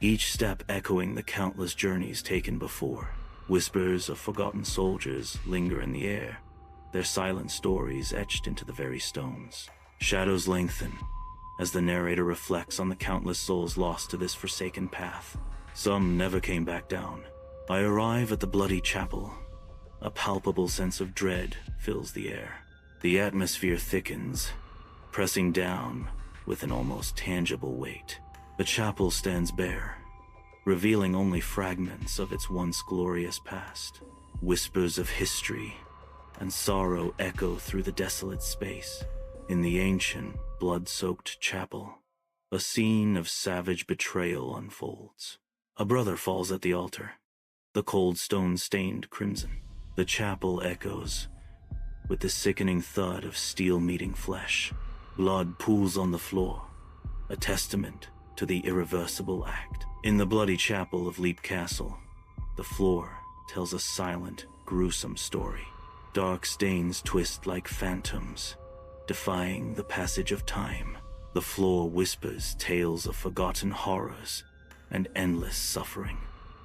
Speaker 1: each step echoing the countless journeys taken before. Whispers of forgotten soldiers linger in the air, their silent stories etched into the very stones. Shadows lengthen as the narrator reflects on the countless souls lost to this forsaken path. Some never came back down. I arrive at the bloody chapel. A palpable sense of dread fills the air. The atmosphere thickens, pressing down with an almost tangible weight. The chapel stands bare, revealing only fragments of its once glorious past. Whispers of history and sorrow echo through the desolate space. In the ancient, blood-soaked chapel, a scene of savage betrayal unfolds. A brother falls at the altar, the cold stone stained crimson. The chapel echoes with the sickening thud of steel meeting flesh. Blood pools on the floor, a testament to the irreversible act. In the bloody chapel of Leap Castle, the floor tells a silent, gruesome story. Dark stains twist like phantoms, defying the passage of time. The floor whispers tales of forgotten horrors and endless suffering,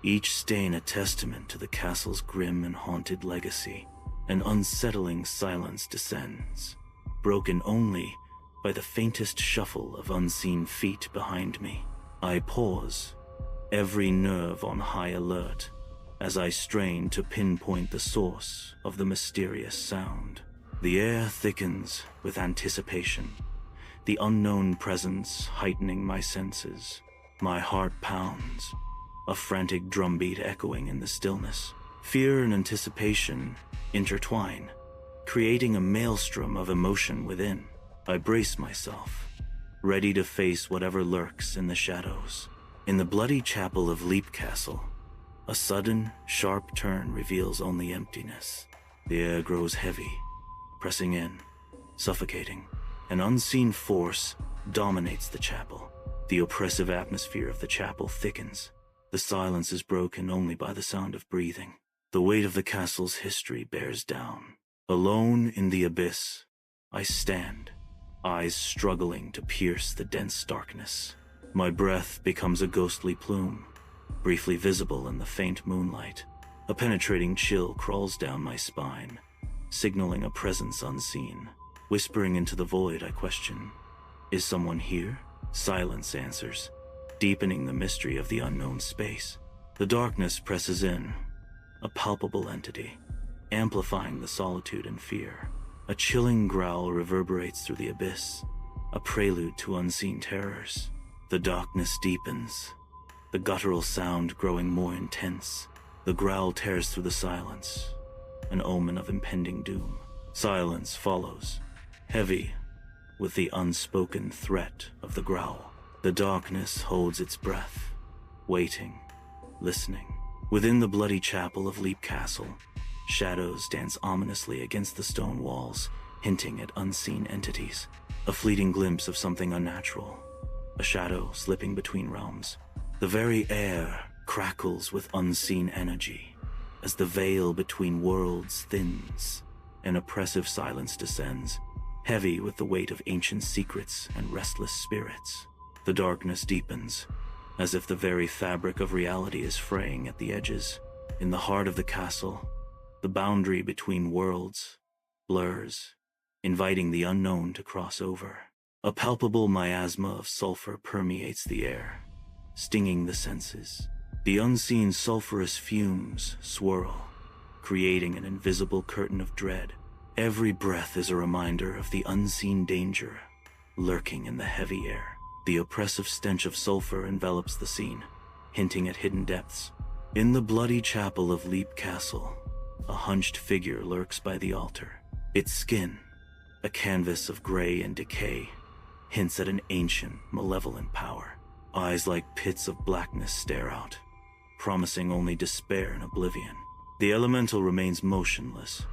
Speaker 1: each stain a testament to the castle's grim and haunted legacy. An unsettling silence descends, broken only by the faintest shuffle of unseen feet behind me. I pause, every nerve on high alert, as I strain to pinpoint the source of the mysterious sound. The air thickens with anticipation, the unknown presence heightening my senses. My heart pounds, a frantic drumbeat echoing in the stillness. Fear and anticipation intertwine, creating a maelstrom of emotion within. I brace myself, ready to face whatever lurks in the shadows. In the bloody chapel of Leap Castle, a sudden, sharp turn reveals only emptiness. The air grows heavy, pressing in, suffocating. An unseen force dominates the chapel. The oppressive atmosphere of the chapel thickens. The silence is broken only by the sound of breathing. The weight of the castle's history bears down. Alone in the abyss, I stand, eyes struggling to pierce the dense darkness. My breath becomes a ghostly plume, briefly visible in the faint moonlight. A penetrating chill crawls down my spine, signaling a presence unseen. Whispering into the void, I question, is someone here? Silence answers, deepening the mystery of the unknown space. The darkness presses in, a palpable entity, amplifying the solitude and fear. A chilling growl reverberates through the abyss, a prelude to unseen terrors. The darkness deepens, the guttural sound growing more intense. The growl tears through the silence, an omen of impending doom. Silence follows, heavy with the unspoken threat of the growl. The darkness holds its breath, waiting, listening. Within the bloody chapel of Leap Castle, shadows dance ominously against the stone walls, hinting at unseen entities. A fleeting glimpse of something unnatural, a shadow slipping between realms. The very air crackles with unseen energy as the veil between worlds thins. An oppressive silence descends, heavy with the weight of ancient secrets and restless spirits. The darkness deepens, as if the very fabric of reality is fraying at the edges. In the heart of the castle, the boundary between worlds blurs, inviting the unknown to cross over. A palpable miasma of sulfur permeates the air, stinging the senses. The unseen sulfurous fumes swirl, creating an invisible curtain of dread. Every breath is a reminder of the unseen danger lurking in the heavy air. The oppressive stench of sulfur envelops the scene, hinting at hidden depths. In the bloody chapel of Leap Castle, a hunched figure lurks by the altar. Its skin, a canvas of gray and decay, hints at an ancient, malevolent power. Eyes like pits of blackness stare out, promising only despair and oblivion. The elemental remains motionless,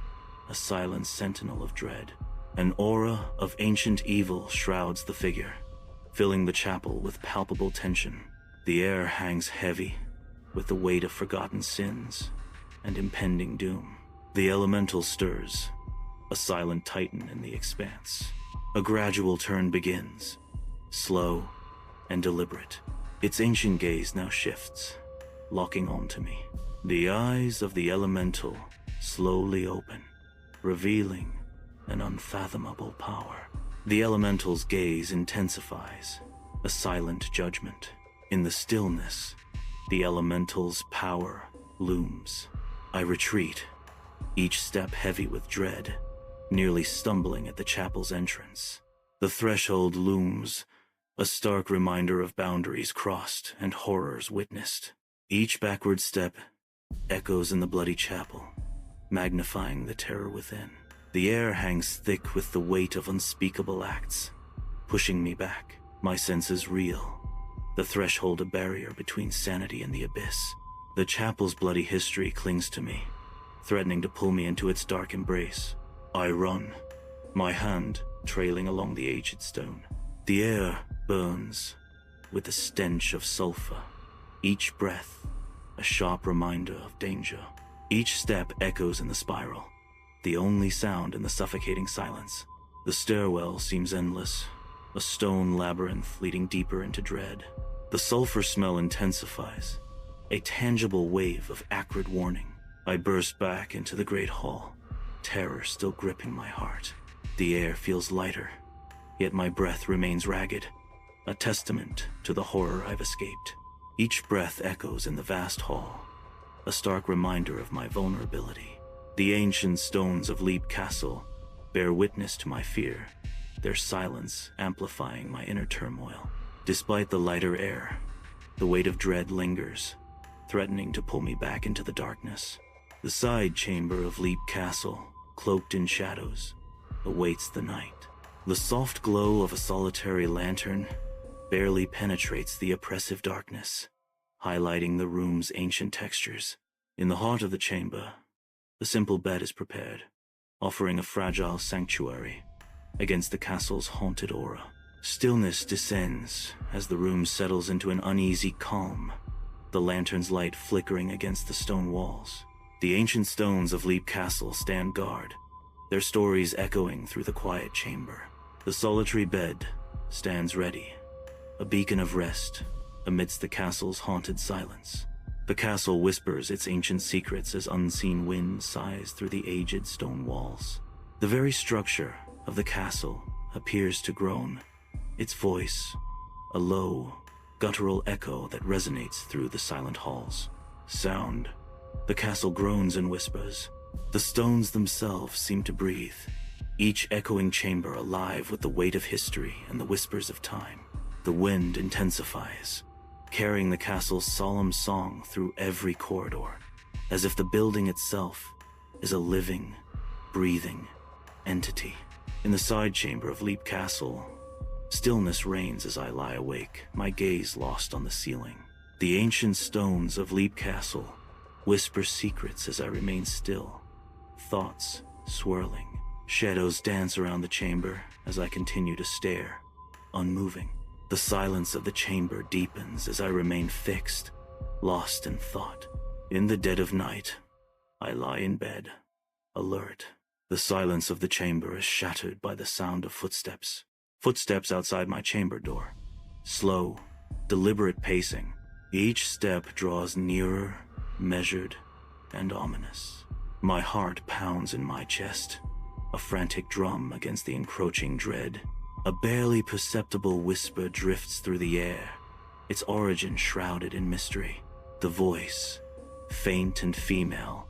Speaker 1: a silent sentinel of dread. An aura of ancient evil shrouds the figure, filling the chapel with palpable tension. The air hangs heavy, with the weight of forgotten sins and impending doom. The elemental stirs, a silent titan in the expanse. A gradual turn begins, slow and deliberate. Its ancient gaze now shifts, locking onto me. The eyes of the elemental slowly open, revealing an unfathomable power. The elemental's gaze intensifies, a silent judgment. In the stillness, the elemental's power looms. I retreat, each step heavy with dread, nearly stumbling at the chapel's entrance. The threshold looms, a stark reminder of boundaries crossed and horrors witnessed. Each backward step echoes in the bloody chapel, magnifying the terror within. The air hangs thick with the weight of unspeakable acts, pushing me back, my senses reel. The threshold a barrier between sanity and the abyss. The chapel's bloody history clings to me, threatening to pull me into its dark embrace. I run, my hand trailing along the aged stone. The air burns with the stench of sulfur, each breath a sharp reminder of danger. Each step echoes in the spiral, the only sound in the suffocating silence. The stairwell seems endless, a stone labyrinth leading deeper into dread. The sulfur smell intensifies, a tangible wave of acrid warning. I burst back into the great hall, terror still gripping my heart. The air feels lighter, yet my breath remains ragged, a testament to the horror I've escaped. Each breath echoes in the vast hall, a stark reminder of my vulnerability. The ancient stones of Leap Castle bear witness to my fear, their silence amplifying my inner turmoil. Despite the lighter air, the weight of dread lingers, threatening to pull me back into the darkness. The side chamber of Leap Castle, cloaked in shadows, awaits the night. The soft glow of a solitary lantern barely penetrates the oppressive darkness, highlighting the room's ancient textures. In the heart of the chamber, the simple bed is prepared, offering a fragile sanctuary against the castle's haunted aura. Stillness descends as the room settles into an uneasy calm, the lantern's light flickering against the stone walls. The ancient stones of Leap Castle stand guard, their stories echoing through the quiet chamber. The solitary bed stands ready, a beacon of rest amidst the castle's haunted silence. The castle whispers its ancient secrets as unseen wind sighs through the aged stone walls. The very structure of the castle appears to groan, its voice a low, guttural echo that resonates through the silent halls. Sound. The castle groans and whispers. The stones themselves seem to breathe, each echoing chamber alive with the weight of history and the whispers of time. The wind intensifies, carrying the castle's solemn song through every corridor, as if the building itself is a living, breathing entity. In the side chamber of Leap Castle, stillness reigns as I lie awake, my gaze lost on the ceiling. The ancient stones of Leap Castle whisper secrets as I remain still, thoughts swirling. Shadows dance around the chamber as I continue to stare, unmoving. The silence of the chamber deepens as I remain fixed, lost in thought. In the dead of night, I lie in bed, alert. The silence of the chamber is shattered by the sound of footsteps. Footsteps outside my chamber door. Slow, deliberate pacing. Each step draws nearer, measured, and ominous. My heart pounds in my chest, a frantic drum against the encroaching dread. A barely perceptible whisper drifts through the air, its origin shrouded in mystery. The voice, faint and female,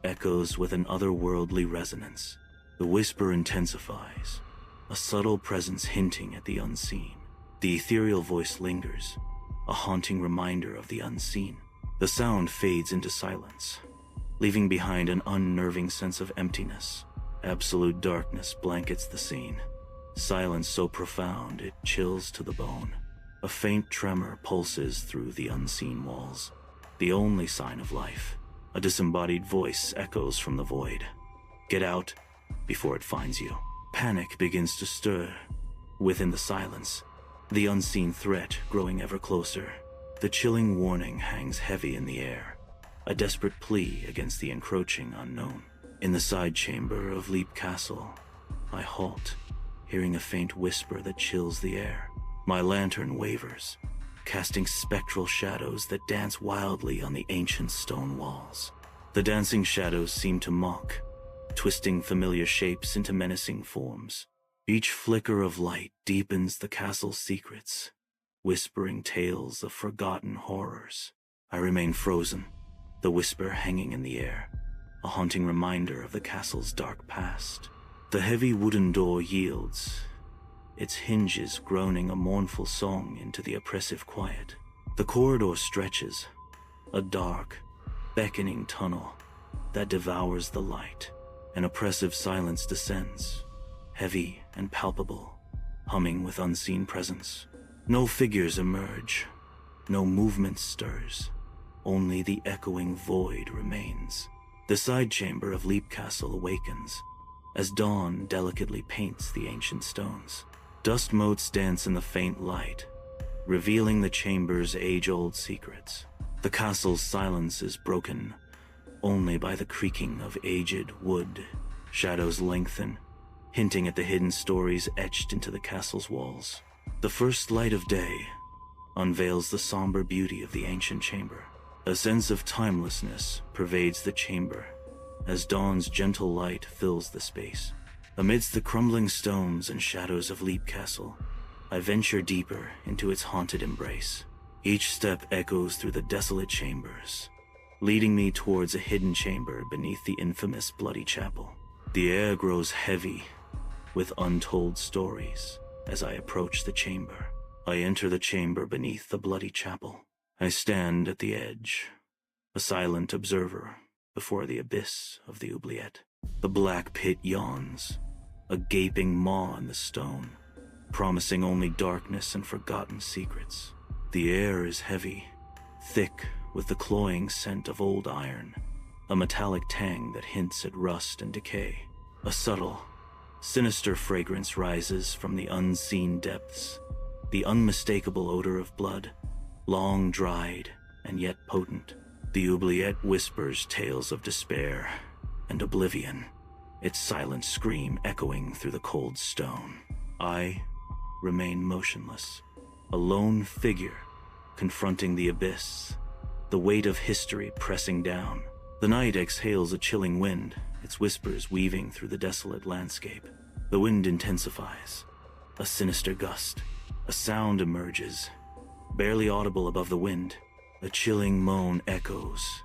Speaker 1: echoes with an otherworldly resonance. The whisper intensifies, a subtle presence hinting at the unseen. The ethereal voice lingers, a haunting reminder of the unseen. The sound fades into silence, leaving behind an unnerving sense of emptiness. Absolute darkness blankets the scene. Silence so profound it chills to the bone. A faint tremor pulses through the unseen walls. The only sign of life, a disembodied voice echoes from the void. Get out before it finds you. Panic begins to stir within the silence, the unseen threat growing ever closer. The chilling warning hangs heavy in the air, a desperate plea against the encroaching unknown. In the side chamber of Leap Castle, I halt, hearing a faint whisper that chills the air. My lantern wavers, casting spectral shadows that dance wildly on the ancient stone walls. The dancing shadows seem to mock, twisting familiar shapes into menacing forms. Each flicker of light deepens the castle's secrets, whispering tales of forgotten horrors. I remain frozen, the whisper hanging in the air, a haunting reminder of the castle's dark past. The heavy wooden door yields, its hinges groaning a mournful song into the oppressive quiet. The corridor stretches, a dark, beckoning tunnel that devours the light. An oppressive silence descends, heavy and palpable, humming with unseen presence. No figures emerge, no movement stirs, only the echoing void remains. The side chamber of Leap Castle awakens, as dawn delicately paints the ancient stones. Dust motes dance in the faint light, revealing the chamber's age-old secrets. The castle's silence is broken only by the creaking of aged wood. Shadows lengthen, hinting at the hidden stories etched into the castle's walls. The first light of day unveils the somber beauty of the ancient chamber. A sense of timelessness pervades the chamber as dawn's gentle light fills the space. Amidst the crumbling stones and shadows of Leap Castle, I venture deeper into its haunted embrace. Each step echoes through the desolate chambers, leading me towards a hidden chamber beneath the infamous Bloody Chapel. The air grows heavy with untold stories as I approach the chamber. I enter the chamber beneath the Bloody Chapel. I stand at the edge, a silent observer before the abyss of the oubliette. The black pit yawns, a gaping maw in the stone, promising only darkness and forgotten secrets. The air is heavy, thick with the cloying scent of old iron, a metallic tang that hints at rust and decay. A subtle, sinister fragrance rises from the unseen depths, the unmistakable odor of blood, long dried and yet potent. The oubliette whispers tales of despair and oblivion, its silent scream echoing through the cold stone. I remain motionless, a lone figure confronting the abyss, the weight of history pressing down. The night exhales a chilling wind, its whispers weaving through the desolate landscape. The wind intensifies, a sinister gust. A sound emerges, barely audible above the wind. A chilling moan echoes,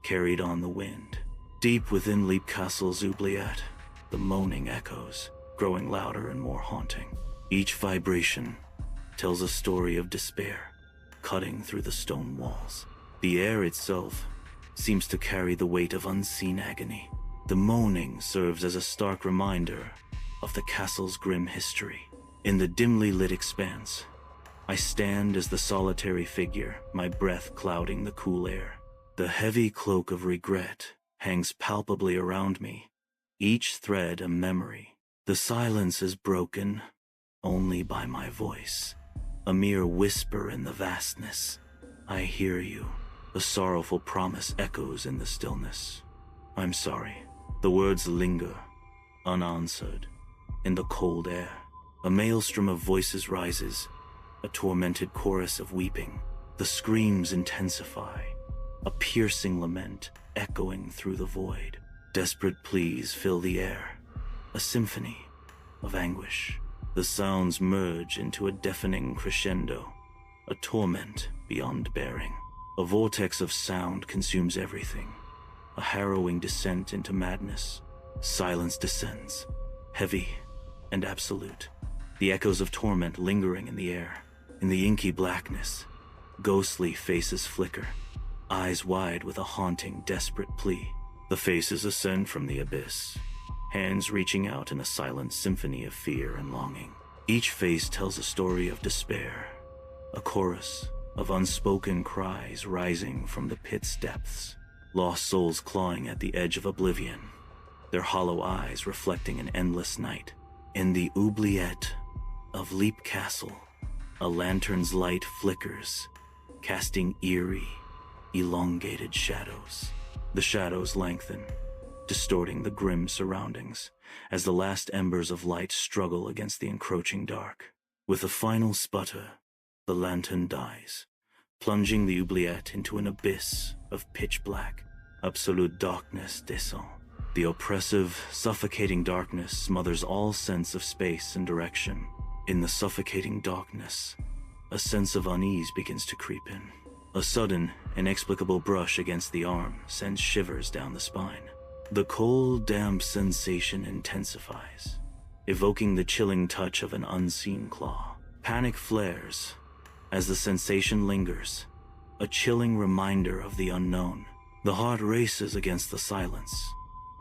Speaker 1: carried on the wind. Deep within Leap Castle's oubliette, the moaning echoes, growing louder and more haunting. Each vibration tells a story of despair, cutting through the stone walls. The air itself seems to carry the weight of unseen agony. The moaning serves as a stark reminder of the castle's grim history. In the dimly lit expanse, I stand as the solitary figure, my breath clouding the cool air. The heavy cloak of regret hangs palpably around me, each thread a memory. The silence is broken only by my voice, a mere whisper in the vastness. I hear you. A sorrowful promise echoes in the stillness. I'm sorry. The words linger, unanswered, in the cold air. A maelstrom of voices rises, a tormented chorus of weeping. The screams intensify, a piercing lament echoing through the void. Desperate pleas fill the air, a symphony of anguish. The sounds merge into a deafening crescendo, a torment beyond bearing. A vortex of sound consumes everything. A harrowing descent into madness. Silence descends, heavy and absolute. The echoes of torment lingering in the air. In the inky blackness, ghostly faces flicker, eyes wide with a haunting, desperate plea. The faces ascend from the abyss, hands reaching out in a silent symphony of fear and longing. Each face tells a story of despair, a chorus of unspoken cries rising from the pit's depths. Lost souls clawing at the edge of oblivion, their hollow eyes reflecting an endless night. In the oubliette of Leap Castle, a lantern's light flickers, casting eerie, elongated shadows. The shadows lengthen, distorting the grim surroundings as the last embers of light struggle against the encroaching dark. With a final sputter, the lantern dies, plunging the oubliette into an abyss of pitch black, absolute darkness descend. The oppressive, suffocating darkness smothers all sense of space and direction. In the suffocating darkness, a sense of unease begins to creep in. A sudden, inexplicable brush against the arm sends shivers down the spine. The cold, damp sensation intensifies, evoking the chilling touch of an unseen claw. Panic flares as the sensation lingers, a chilling reminder of the unknown. The heart races against the silence,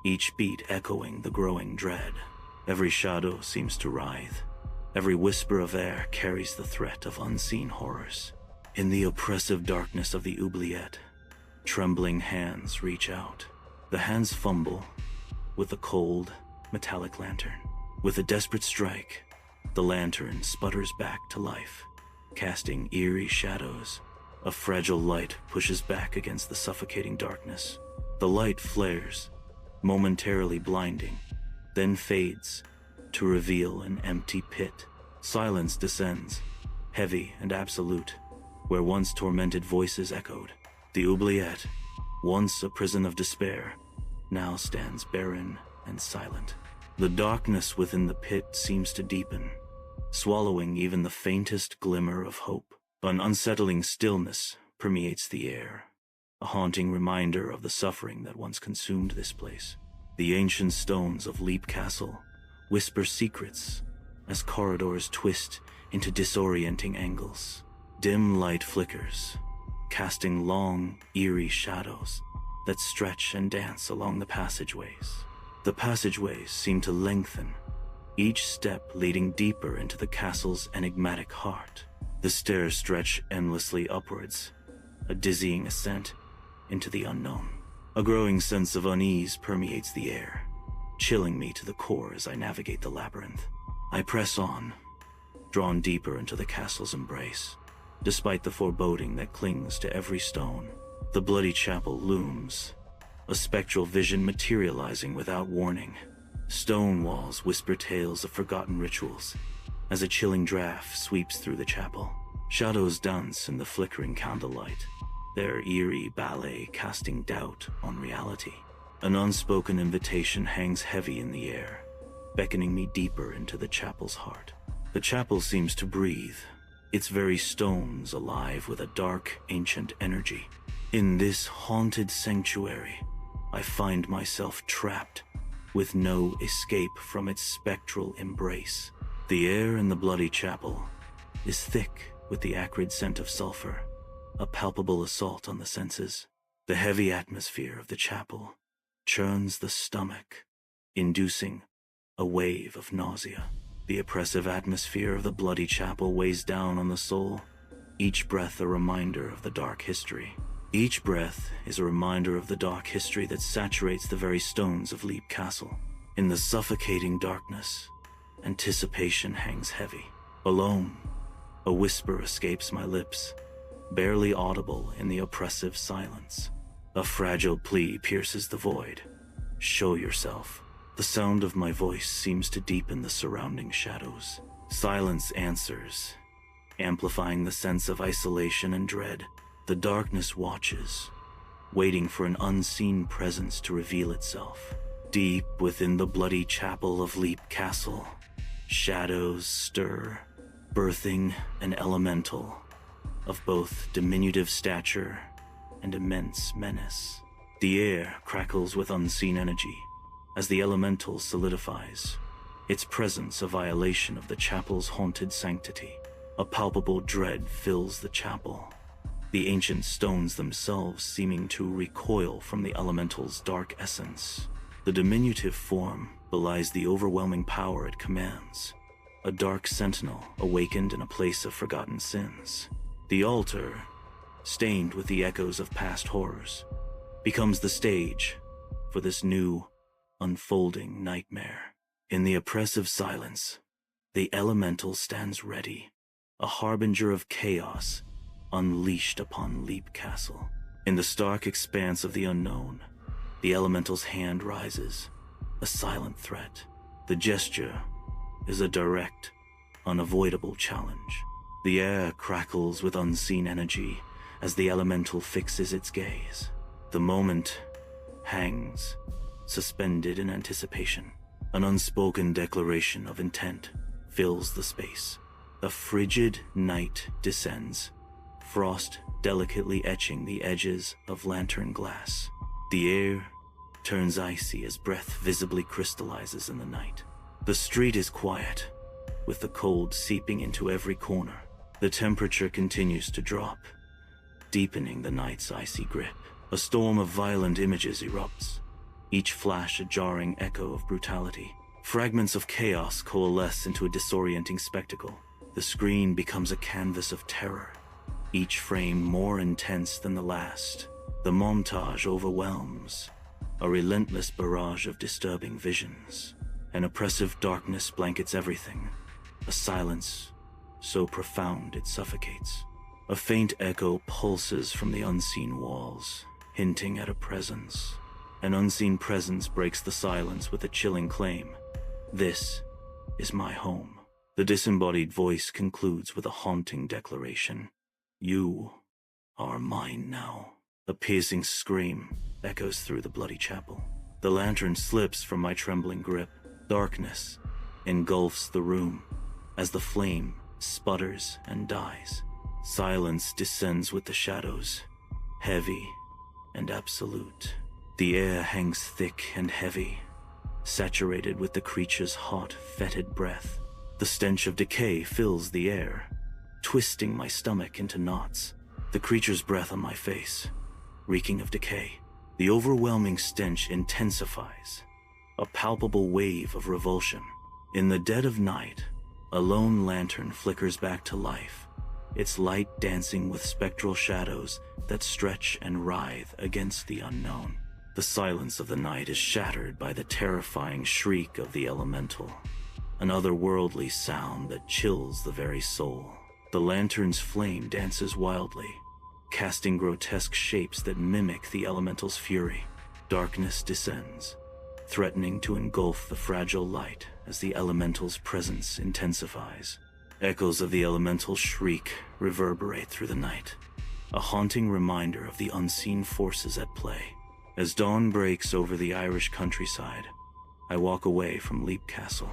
Speaker 1: each beat echoing the growing dread. Every shadow seems to writhe. Every whisper of air carries the threat of unseen horrors. In the oppressive darkness of the oubliette, trembling hands reach out. The hands fumble with the cold, metallic lantern. With a desperate strike, the lantern sputters back to life, casting eerie shadows. A fragile light pushes back against the suffocating darkness. The light flares, momentarily blinding, then fades to reveal an empty pit. Silence descends, heavy and absolute, where once tormented voices echoed. The oubliette, once a prison of despair, now stands barren and silent. The darkness within the pit seems to deepen, swallowing even the faintest glimmer of hope. An unsettling stillness permeates the air, a haunting reminder of the suffering that once consumed this place. The ancient stones of Leap Castle whisper secrets as corridors twist into disorienting angles. Dim light flickers, casting long, eerie shadows that stretch and dance along the passageways. The passageways seem to lengthen, each step leading deeper into the castle's enigmatic heart. The stairs stretch endlessly upwards, a dizzying ascent into the unknown. A growing sense of unease permeates the air, chilling me to the core as I navigate the labyrinth. I press on, drawn deeper into the castle's embrace. Despite the foreboding that clings to every stone, the bloody chapel looms, a spectral vision materializing without warning. Stone walls whisper tales of forgotten rituals as a chilling draft sweeps through the chapel. Shadows dance in the flickering candlelight, their eerie ballet casting doubt on reality. An unspoken invitation hangs heavy in the air, beckoning me deeper into the chapel's heart. The chapel seems to breathe, its very stones alive with a dark, ancient energy. In this haunted sanctuary, I find myself trapped, with no escape from its spectral embrace. The air in the bloody chapel is thick with the acrid scent of sulfur, a palpable assault on the senses. The heavy atmosphere of the chapel churns the stomach, inducing a wave of nausea. The oppressive atmosphere of the bloody chapel weighs down on the soul, each breath a reminder of the dark history. Each breath is a reminder of the dark history that saturates the very stones of Leap Castle. In the suffocating darkness, anticipation hangs heavy. Alone, a whisper escapes my lips, barely audible in the oppressive silence. A fragile plea pierces the void. Show yourself. The sound of my voice seems to deepen the surrounding shadows. Silence answers, amplifying the sense of isolation and dread. The darkness watches, waiting for an unseen presence to reveal itself. Deep within the bloody chapel of Leap Castle, shadows stir, birthing an elemental of both diminutive stature and immense menace. The air crackles with unseen energy as the elemental solidifies, its presence a violation of the chapel's haunted sanctity. A palpable dread fills the chapel, the ancient stones themselves seeming to recoil from the elemental's dark essence. The diminutive form belies the overwhelming power it commands, a dark sentinel awakened in a place of forgotten sins. The altar, stained with the echoes of past horrors, becomes the stage for this new, unfolding nightmare. In the oppressive silence, the elemental stands ready, a harbinger of chaos unleashed upon Leap Castle. In the stark expanse of the unknown, the elemental's hand rises, a silent threat. The gesture is a direct, unavoidable challenge. The air crackles with unseen energy as the elemental fixes its gaze. The moment hangs, suspended in anticipation. An unspoken declaration of intent fills the space. A frigid night descends, frost delicately etching the edges of lantern glass. The air turns icy as breath visibly crystallizes in the night. The street is quiet, with the cold seeping into every corner. The temperature continues to drop, deepening the night's icy grip. A storm of violent images erupts, each flash a jarring echo of brutality. Fragments of chaos coalesce into a disorienting spectacle. The screen becomes a canvas of terror, each frame more intense than the last. The montage overwhelms, a relentless barrage of disturbing visions. An oppressive darkness blankets everything, a silence so profound it suffocates. A faint echo pulses from the unseen walls, hinting at a presence. An unseen presence breaks the silence with a chilling claim. This is my home. The disembodied voice concludes with a haunting declaration. You are mine now. A piercing scream echoes through the bloody chapel. The lantern slips from my trembling grip. Darkness engulfs the room as the flame sputters and dies. Silence descends with the shadows, heavy and absolute. The air hangs thick and heavy, saturated with the creature's hot, fetid breath. The stench of decay fills the air, twisting my stomach into knots. The creature's breath on my face, reeking of decay. The overwhelming stench intensifies, a palpable wave of revulsion. In the dead of night, a lone lantern flickers back to life, its light dancing with spectral shadows that stretch and writhe against the unknown. The silence of the night is shattered by the terrifying shriek of the elemental, an otherworldly sound that chills the very soul. The lantern's flame dances wildly, casting grotesque shapes that mimic the elemental's fury. Darkness descends, threatening to engulf the fragile light as the elemental's presence intensifies. Echoes of the elemental shriek reverberate through the night, a haunting reminder of the unseen forces at play. As dawn breaks over the Irish countryside, I walk away from Leap Castle,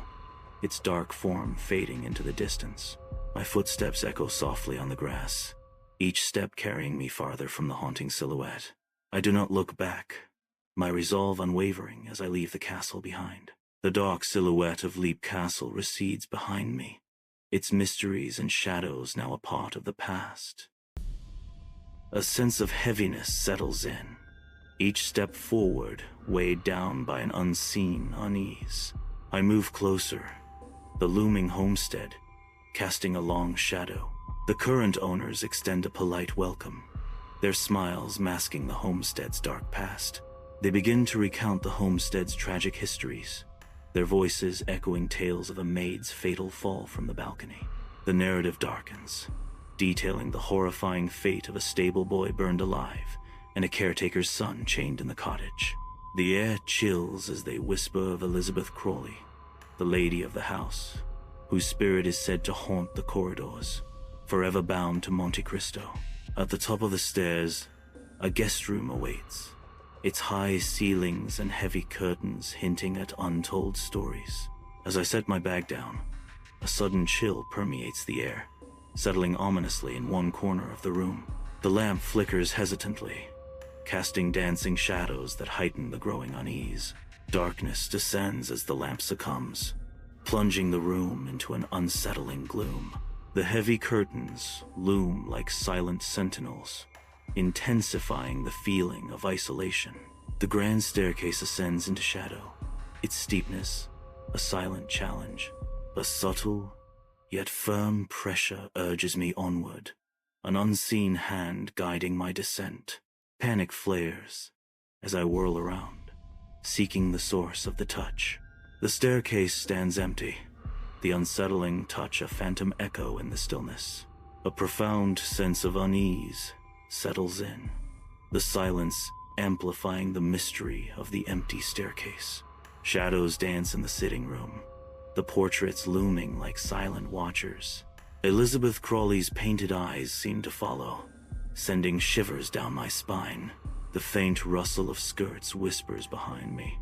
Speaker 1: its dark form fading into the distance. My footsteps echo softly on the grass, each step carrying me farther from the haunting silhouette. I do not look back, my resolve unwavering as I leave the castle behind. The dark silhouette of Leap Castle recedes behind me, its mysteries and shadows now a part of the past. A sense of heaviness settles in, each step forward weighed down by an unseen unease. I move closer, the looming homestead casting a long shadow. The current owners extend a polite welcome, their smiles masking the homestead's dark past. They begin to recount the homestead's tragic histories, their voices echoing tales of a maid's fatal fall from the balcony. The narrative darkens, detailing the horrifying fate of a stable boy burned alive and a caretaker's son chained in the cottage. The air chills as they whisper of Elizabeth Crawley, the lady of the house, whose spirit is said to haunt the corridors, forever bound to Monte Cristo. At the top of the stairs, a guest room awaits, its high ceilings and heavy curtains hinting at untold stories. As I set my bag down, a sudden chill permeates the air, settling ominously in one corner of the room. The lamp flickers hesitantly, casting dancing shadows that heighten the growing unease. Darkness descends as the lamp succumbs, plunging the room into an unsettling gloom. The heavy curtains loom like silent sentinels, intensifying the feeling of isolation. The grand staircase ascends into shadow, its steepness a silent challenge. A subtle, yet firm pressure urges me onward, an unseen hand guiding my descent. Panic flares as I whirl around, seeking the source of the touch. The staircase stands empty, the unsettling touch a phantom echo in the stillness. A profound sense of unease settles in, the silence amplifying the mystery of the empty staircase. Shadows dance in the sitting room, the portraits looming like silent watchers. Elizabeth Crawley's painted eyes seem to follow, sending shivers down my spine. The faint rustle of skirts whispers behind me,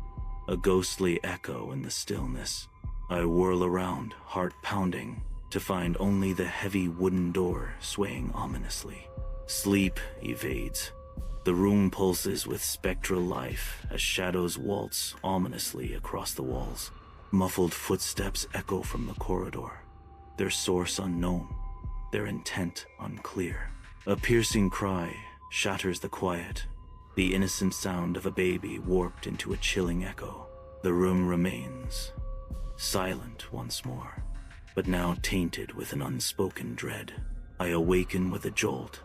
Speaker 1: a ghostly echo in the stillness. I whirl around, heart pounding, to find only the heavy wooden door swaying ominously. Sleep evades. The room pulses with spectral life as shadows waltz ominously across the walls. Muffled footsteps echo from the corridor, their source unknown, their intent unclear. A piercing cry shatters the quiet, the innocent sound of a baby warped into a chilling echo. The room remains silent once more, but now tainted with an unspoken dread. I awaken with a jolt,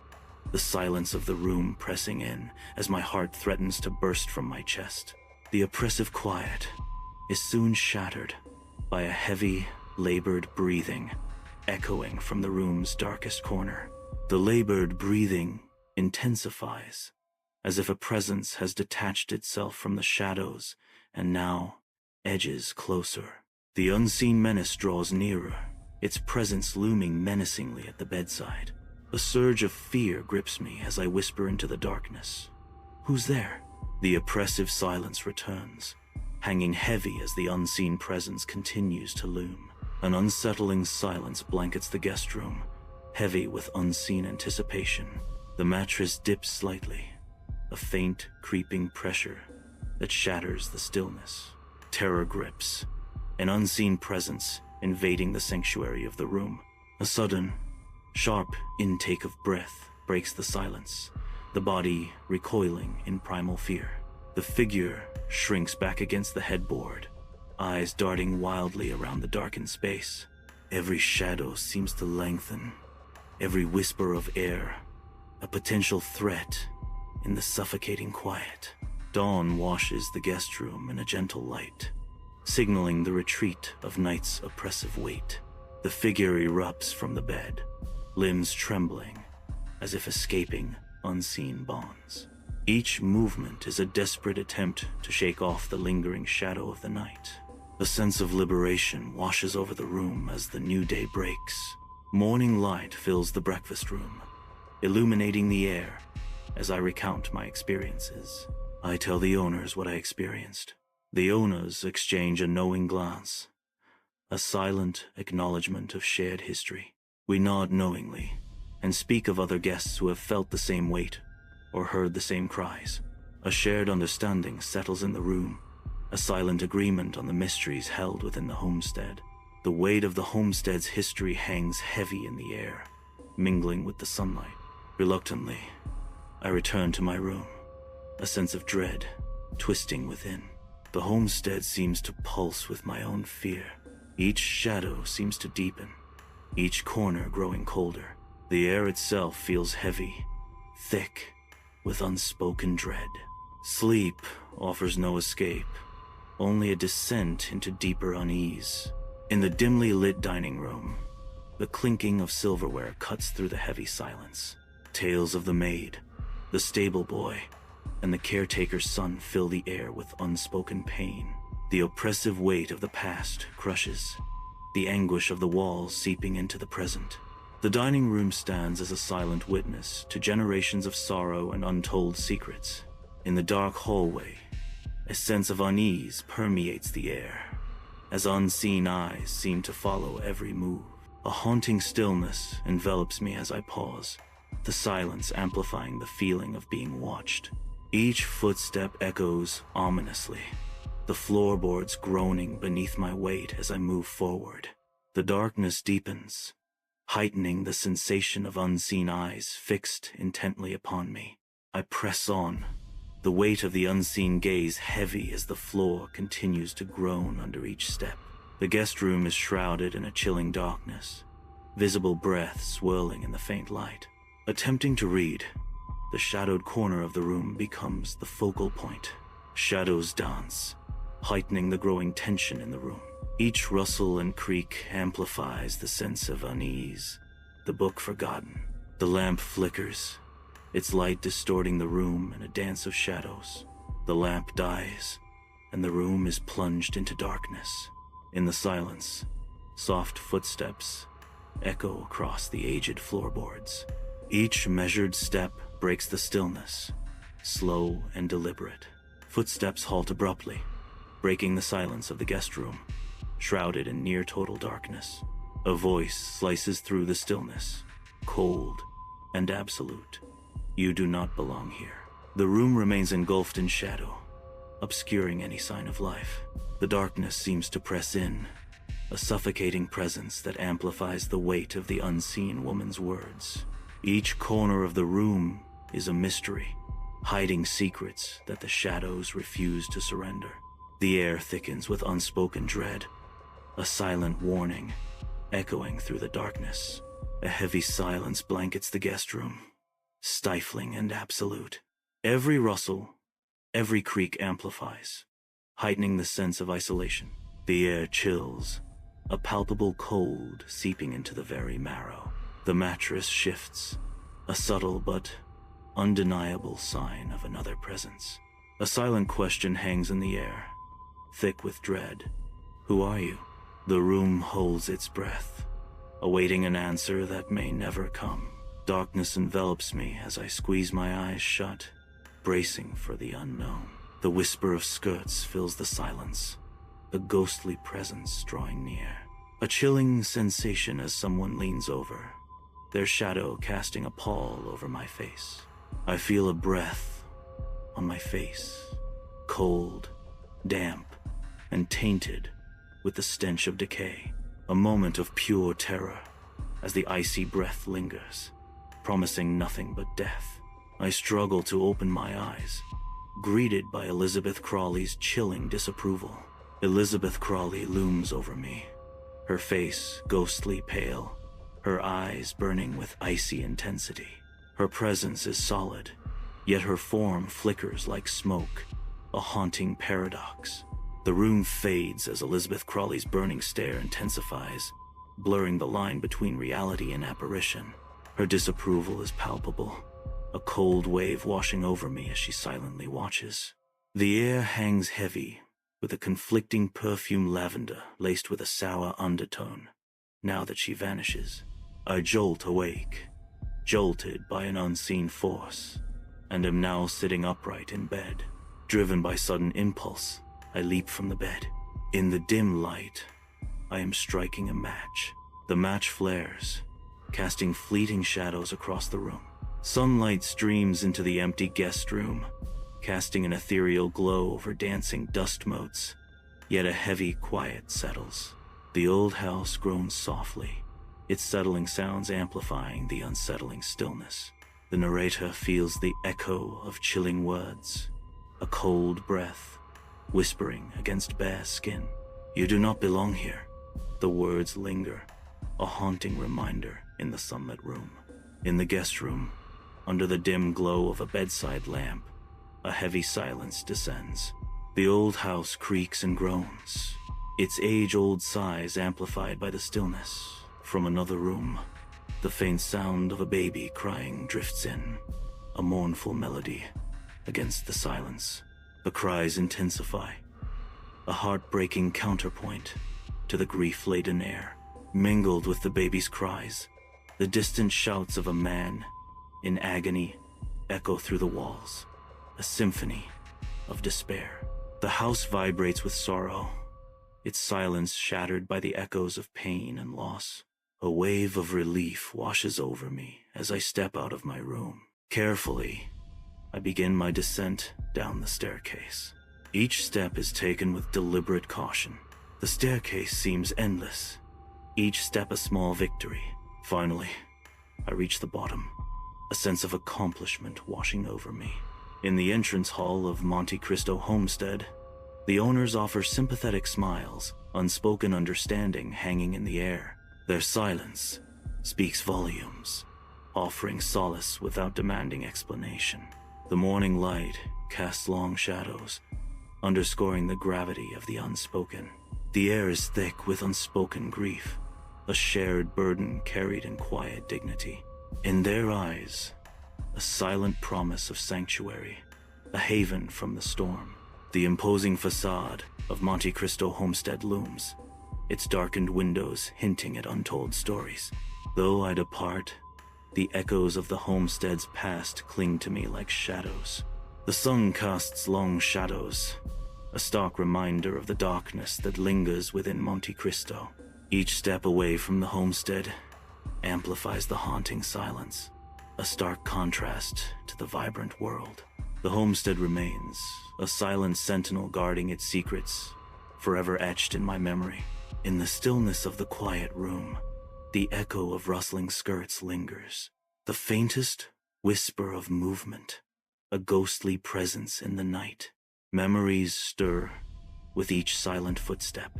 Speaker 1: the silence of the room pressing in as my heart threatens to burst from my chest. The oppressive quiet is soon shattered by a heavy, labored breathing echoing from the room's darkest corner. The labored breathing intensifies, as if a presence has detached itself from the shadows and now edges closer. The unseen menace draws nearer, its presence looming menacingly at the bedside. A surge of fear grips me as I whisper into the darkness. "Who's there?" The oppressive silence returns, hanging heavy as the unseen presence continues to loom. An unsettling silence blankets the guest room, heavy with unseen anticipation. The mattress dips slightly, a faint, creeping pressure that shatters the stillness. Terror grips, an unseen presence invading the sanctuary of the room. A sudden, sharp intake of breath breaks the silence, the body recoiling in primal fear. The figure shrinks back against the headboard, eyes darting wildly around the darkened space. Every shadow seems to lengthen, every whisper of air a potential threat in the suffocating quiet. Dawn washes the guest room in a gentle light, signaling the retreat of night's oppressive weight. The figure erupts from the bed, limbs trembling as if escaping unseen bonds. Each movement is a desperate attempt to shake off the lingering shadow of the night. A sense of liberation washes over the room as the new day breaks. Morning light fills the breakfast room, illuminating the air as I recount my experiences. I tell the owners what I experienced. The owners exchange a knowing glance, a silent acknowledgement of shared history. We nod knowingly and speak of other guests who have felt the same weight or heard the same cries. A shared understanding settles in the room, a silent agreement on the mysteries held within the homestead. The weight of the homestead's history hangs heavy in the air, mingling with the sunlight. Reluctantly, I return to my room, a sense of dread twisting within. The homestead seems to pulse with my own fear. Each shadow seems to deepen, each corner growing colder. The air itself feels heavy, thick, with unspoken dread. Sleep offers no escape, only a descent into deeper unease. In the dimly lit dining room, the clinking of silverware cuts through the heavy silence. Tales of the maid, the stable boy, and the caretaker's son fill the air with unspoken pain. The oppressive weight of the past crushes, the anguish of the walls seeping into the present. The dining room stands as a silent witness to generations of sorrow and untold secrets. In the dark hallway, a sense of unease permeates the air, as unseen eyes seem to follow every move. A haunting stillness envelops me as I pause, the silence amplifying the feeling of being watched. Each footstep echoes ominously, the floorboards groaning beneath my weight as I move forward. The darkness deepens, heightening the sensation of unseen eyes fixed intently upon me. I press on, the weight of the unseen gaze heavy as the floor continues to groan under each step. The guest room is shrouded in a chilling darkness, visible breath swirling in the faint light. Attempting to read, the shadowed corner of the room becomes the focal point. Shadows dance, heightening the growing tension in the room. Each rustle and creak amplifies the sense of unease. The book forgotten. The lamp flickers, its light distorting the room in a dance of shadows. The lamp dies, and the room is plunged into darkness. In the silence, soft footsteps echo across the aged floorboards. Each measured step breaks the stillness, slow and deliberate. Footsteps halt abruptly, breaking the silence of the guest room, shrouded in near total darkness. A voice slices through the stillness, cold and absolute. You do not belong here. The room remains engulfed in shadow, obscuring any sign of life. The darkness seems to press in, a suffocating presence that amplifies the weight of the unseen woman's words. Each corner of the room is a mystery, hiding secrets that the shadows refuse to surrender. The air thickens with unspoken dread, a silent warning echoing through the darkness. A heavy silence blankets the guest room, stifling and absolute. Every rustle, every creak amplifies, heightening the sense of isolation. The air chills, a palpable cold seeping into the very marrow. The mattress shifts, a subtle but undeniable sign of another presence. A silent question hangs in the air, thick with dread. Who are you? The room holds its breath, awaiting an answer that may never come. Darkness envelops me as I squeeze my eyes shut, bracing for the unknown. The whisper of skirts fills the silence, a ghostly presence drawing near. A chilling sensation as someone leans over, their shadow casting a pall over my face. I feel a breath on my face, cold, damp, and tainted with the stench of decay. A moment of pure terror as the icy breath lingers, promising nothing but death. I struggle to open my eyes, greeted by Elizabeth Crawley's chilling disapproval. Elizabeth Crawley looms over me, her face ghostly pale, her eyes burning with icy intensity. Her presence is solid, yet her form flickers like smoke, a haunting paradox. The room fades as Elizabeth Crawley's burning stare intensifies, blurring the line between reality and apparition. Her disapproval is palpable, a cold wave washing over me as she silently watches. The air hangs heavy, with a conflicting perfume lavender laced with a sour undertone. Now that she vanishes, I jolt awake, jolted by an unseen force, and am now sitting upright in bed. Driven by sudden impulse, I leap from the bed. In the dim light, I am striking a match. The match flares, casting fleeting shadows across the room. Sunlight streams into the empty guest room, casting an ethereal glow over dancing dust motes. Yet a heavy quiet settles. The old house groans softly, its settling sounds amplifying the unsettling stillness. The narrator feels the echo of chilling words, a cold breath whispering against bare skin. You do not belong here. The words linger, a haunting reminder in the sunlit room. In the guest room, under the dim glow of a bedside lamp, a heavy silence descends. The old house creaks and groans, its age-old sighs amplified by the stillness. From another room, the faint sound of a baby crying drifts in, a mournful melody against the silence. The cries intensify, a heartbreaking counterpoint to the grief-laden air. Mingled with the baby's cries, the distant shouts of a man in agony echo through the walls, a symphony of despair. The house vibrates with sorrow, its silence shattered by the echoes of pain and loss. A wave of relief washes over me as I step out of my room. Carefully, I begin my descent down the staircase. Each step is taken with deliberate caution. The staircase seems endless, each step a small victory. Finally, I reach the bottom, a sense of accomplishment washing over me. In the entrance hall of Monte Cristo Homestead, the owners offer sympathetic smiles, unspoken understanding hanging in the air. Their silence speaks volumes, offering solace without demanding explanation. The morning light casts long shadows, underscoring the gravity of the unspoken. The air is thick with unspoken grief, a shared burden carried in quiet dignity. In their eyes, a silent promise of sanctuary, a haven from the storm. The imposing facade of Monte Cristo Homestead looms, its darkened windows hinting at untold stories. Though I depart, the echoes of the homestead's past cling to me like shadows. The sun casts long shadows, a stark reminder of the darkness that lingers within Monte Cristo. Each step away from the homestead amplifies the haunting silence, a stark contrast to the vibrant world. The homestead remains, a silent sentinel guarding its secrets, forever etched in my memory. In the stillness of the quiet room, the echo of rustling skirts lingers, the faintest whisper of movement, a ghostly presence in the night. Memories stir with each silent footstep,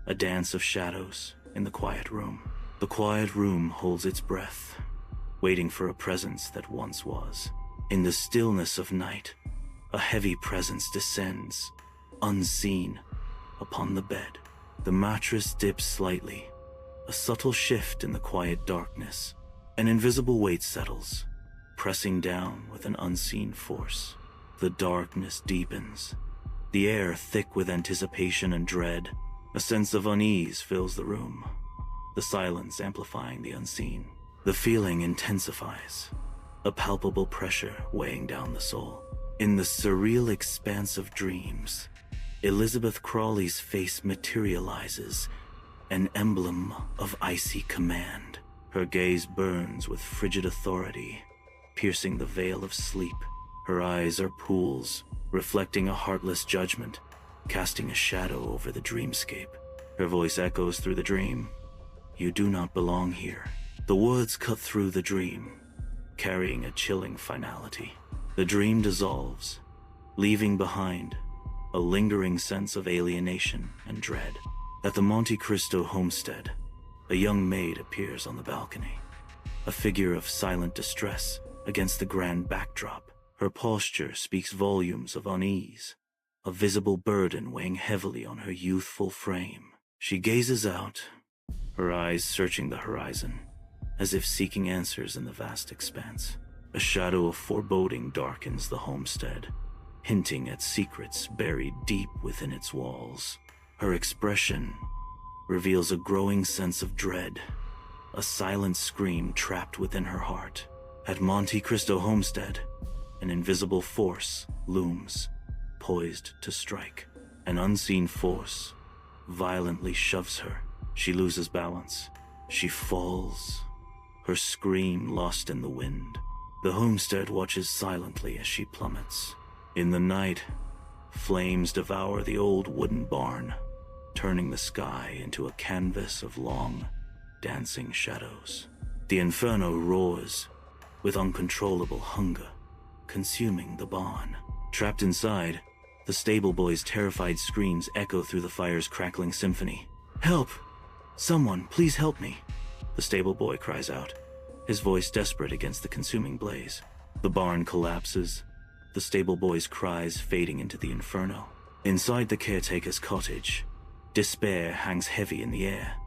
Speaker 1: a dance of shadows in the quiet room. The quiet room holds its breath, waiting for a presence that once was. In the stillness of night, a heavy presence descends, unseen, upon the bed. The mattress dips slightly, a subtle shift in the quiet darkness. An invisible weight settles, pressing down with an unseen force. The darkness deepens, the air thick with anticipation and dread. A sense of unease fills the room, the silence amplifying the unseen. The feeling intensifies, a palpable pressure weighing down the soul. In the surreal expanse of dreams, Elizabeth Crawley's face materializes, an emblem of icy command. Her gaze burns with frigid authority, piercing the veil of sleep. Her eyes are pools, reflecting a heartless judgment, casting a shadow over the dreamscape. Her voice echoes through the dream. "You do not belong here." The words cut through the dream, carrying a chilling finality. The dream dissolves, leaving behind a lingering sense of alienation and dread. At the Monte Cristo homestead, a young maid appears on the balcony, a figure of silent distress against the grand backdrop. Her posture speaks volumes of unease, a visible burden weighing heavily on her youthful frame. She gazes out, her eyes searching the horizon, as if seeking answers in the vast expanse. A shadow of foreboding darkens the homestead, hinting at secrets buried deep within its walls. Her expression reveals a growing sense of dread, a silent scream trapped within her heart. At Monte Cristo Homestead, an invisible force looms, poised to strike. An unseen force violently shoves her. She loses balance. She falls, her scream lost in the wind. The homestead watches silently as she plummets. In the night, flames devour the old wooden barn, turning the sky into a canvas of long, dancing shadows. The inferno roars with uncontrollable hunger, consuming the barn. Trapped inside, the stable boy's terrified screams echo through the fire's crackling symphony. "Help! Someone, please help me!" The stable boy cries out, his voice desperate against the consuming blaze. The barn collapses, the stable boy's cries fading into the inferno. Inside the caretaker's cottage, despair hangs heavy in the air,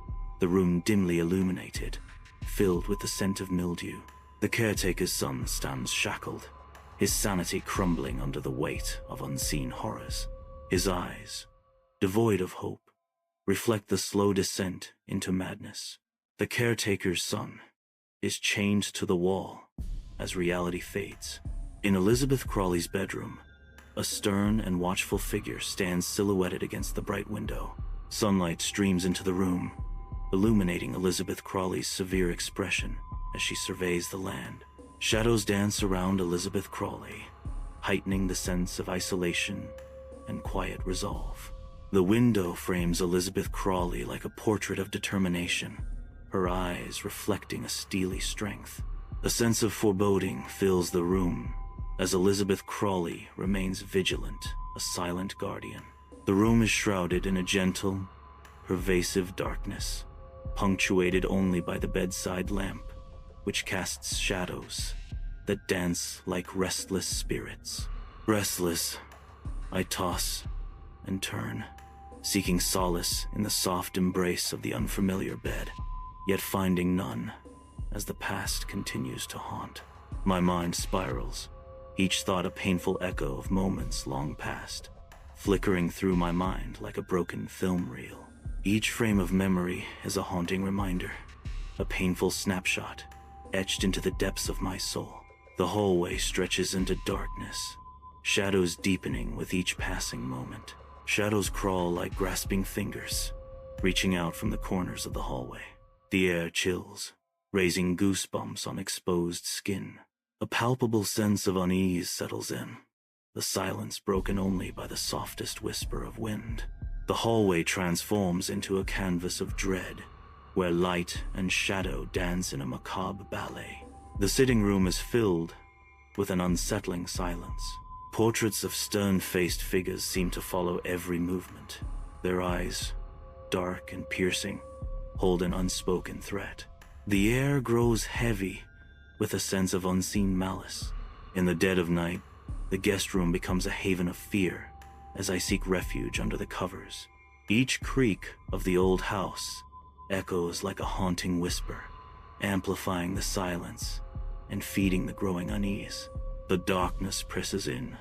Speaker 1: the room dimly illuminated, filled with the scent of mildew. The caretaker's son stands shackled, his sanity crumbling under the weight of unseen horrors. His eyes, devoid of hope, reflect the slow descent into madness. The caretaker's son is chained to the wall as reality fades. In Elizabeth Crawley's bedroom, a stern and watchful figure stands silhouetted against the bright window. Sunlight streams into the room, illuminating Elizabeth Crawley's severe expression as she surveys the land. Shadows dance around Elizabeth Crawley, heightening the sense of isolation and quiet resolve. The window frames Elizabeth Crawley like a portrait of determination, her eyes reflecting a steely strength. A sense of foreboding fills the room as Elizabeth Crawley remains vigilant, a silent guardian. The room is shrouded in a gentle, pervasive darkness, punctuated only by the bedside lamp, which casts shadows that dance like restless spirits. Restless, I toss and turn, seeking solace in the soft embrace of the unfamiliar bed, yet finding none as the past continues to haunt. My mind spirals, each thought a painful echo of moments long past, flickering through my mind like a broken film reel. Each frame of memory is a haunting reminder, a painful snapshot etched into the depths of my soul. The hallway stretches into darkness, shadows deepening with each passing moment. Shadows crawl like grasping fingers, reaching out from the corners of the hallway. The air chills, raising goosebumps on exposed skin. A palpable sense of unease settles in, the silence broken only by the softest whisper of wind. The hallway transforms into a canvas of dread, where light and shadow dance in a macabre ballet. The sitting room is filled with an unsettling silence. Portraits of stern-faced figures seem to follow every movement. Their eyes, dark and piercing, hold an unspoken threat. The air grows heavy with a sense of unseen malice. In the dead of night, the guest room becomes a haven of fear as I seek refuge under the covers. Each creak of the old house echoes like a haunting whisper, amplifying the silence and feeding the growing unease. The darkness presses in,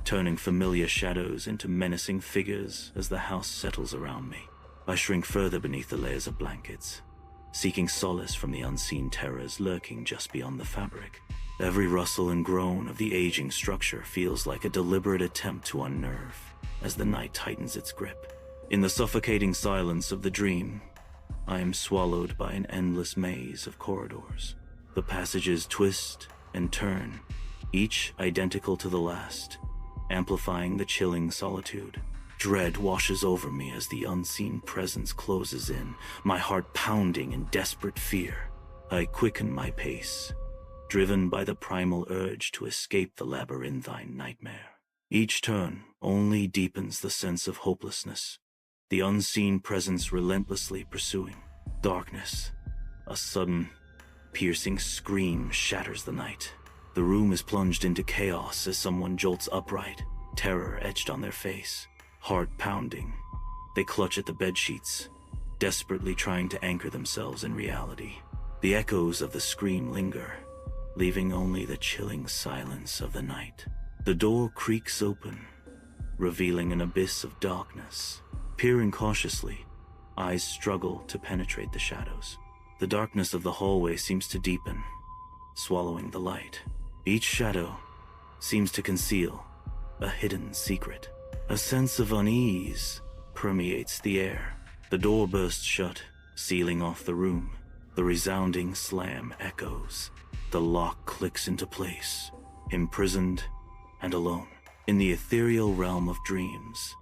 Speaker 1: turning familiar shadows into menacing figures as the house settles around me. I shrink further beneath the layers of blankets, seeking solace from the unseen terrors lurking just beyond the fabric. Every rustle and groan of the aging structure feels like a deliberate attempt to unnerve as the night tightens its grip. In the suffocating silence of the dream, I am swallowed by an endless maze of corridors. The passages twist and turn, each identical to the last, amplifying the chilling solitude. Dread washes over me as the unseen presence closes in, my heart pounding in desperate fear. I quicken my pace, driven by the primal urge to escape the labyrinthine nightmare. Each turn only deepens the sense of hopelessness, the unseen presence relentlessly pursuing. Darkness, a sudden, piercing scream shatters the night. The room is plunged into chaos as someone jolts upright, terror etched on their face. Heart pounding, they clutch at the bedsheets, desperately trying to anchor themselves in reality. The echoes of the scream linger, leaving only the chilling silence of the night. The door creaks open, revealing an abyss of darkness. Peering cautiously, eyes struggle to penetrate the shadows. The darkness of the hallway seems to deepen, swallowing the light. Each shadow seems to conceal a hidden secret. A sense of unease permeates the air. The door bursts shut, sealing off the room. The resounding slam echoes. The lock clicks into place, imprisoned and alone. In the ethereal realm of dreams,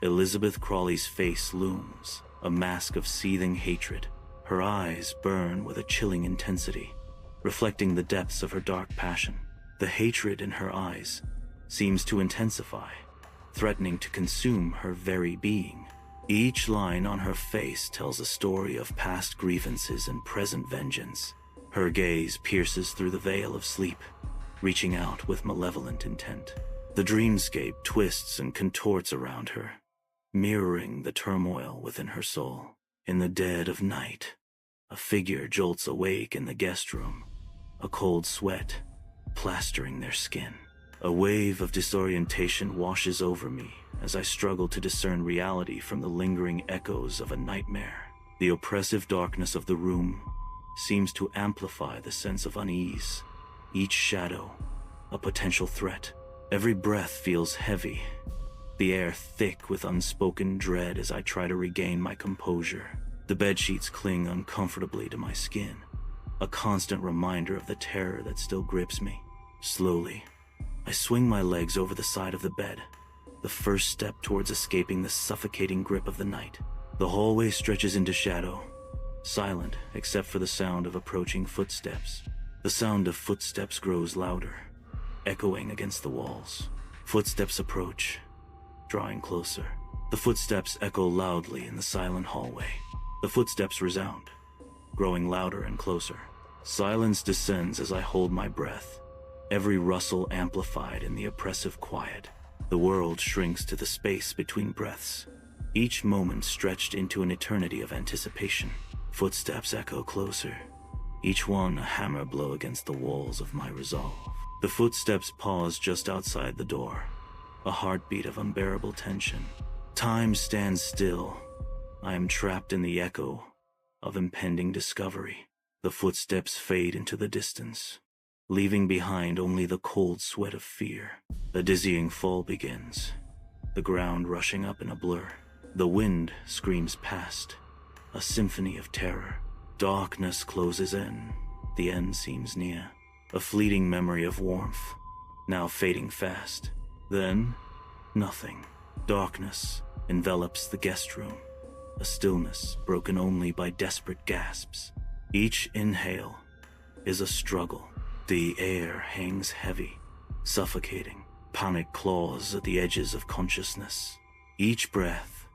Speaker 1: Elizabeth Crawley's face looms, a mask of seething hatred. Her eyes burn with a chilling intensity, reflecting the depths of her dark passion. The hatred in her eyes seems to intensify, threatening to consume her very being. Each line on her face tells a story of past grievances and present vengeance. Her gaze pierces through the veil of sleep, reaching out with malevolent intent. The dreamscape twists and contorts around her, mirroring the turmoil within her soul. In the dead of night, a figure jolts awake in the guest room, a cold sweat plastering their skin. A wave of disorientation washes over me as I struggle to discern reality from the lingering echoes of a nightmare. The oppressive darkness of the room seems to amplify the sense of unease, each shadow a potential threat. Every breath feels heavy, the air thick with unspoken dread as I try to regain my composure. The bedsheets cling uncomfortably to my skin, a constant reminder of the terror that still grips me. Slowly, I swing my legs over the side of the bed, the first step towards escaping the suffocating grip of the night. The hallway stretches into shadow, silent except for the sound of approaching footsteps. The sound of footsteps grows louder, echoing against the walls. Footsteps approach, drawing closer. The footsteps echo loudly in the silent hallway. The footsteps resound, growing louder and closer. Silence descends as I hold my breath, every rustle amplified in the oppressive quiet. The world shrinks to the space between breaths, each moment stretched into an eternity of anticipation. Footsteps echo closer, each one a hammer blow against the walls of my resolve. The footsteps pause just outside the door, a heartbeat of unbearable tension. Time stands still. I am trapped in the echo of impending discovery. The footsteps fade into the distance, leaving behind only the cold sweat of fear. A dizzying fall begins, the ground rushing up in a blur. The wind screams past, a symphony of terror. Darkness closes in, the end seems near. A fleeting memory of warmth, now fading fast. Then, nothing. Darkness envelops the guest room, a stillness broken only by desperate gasps. Each inhale is a struggle. The air hangs heavy, suffocating. Panic claws at the edges of consciousness. Each breath,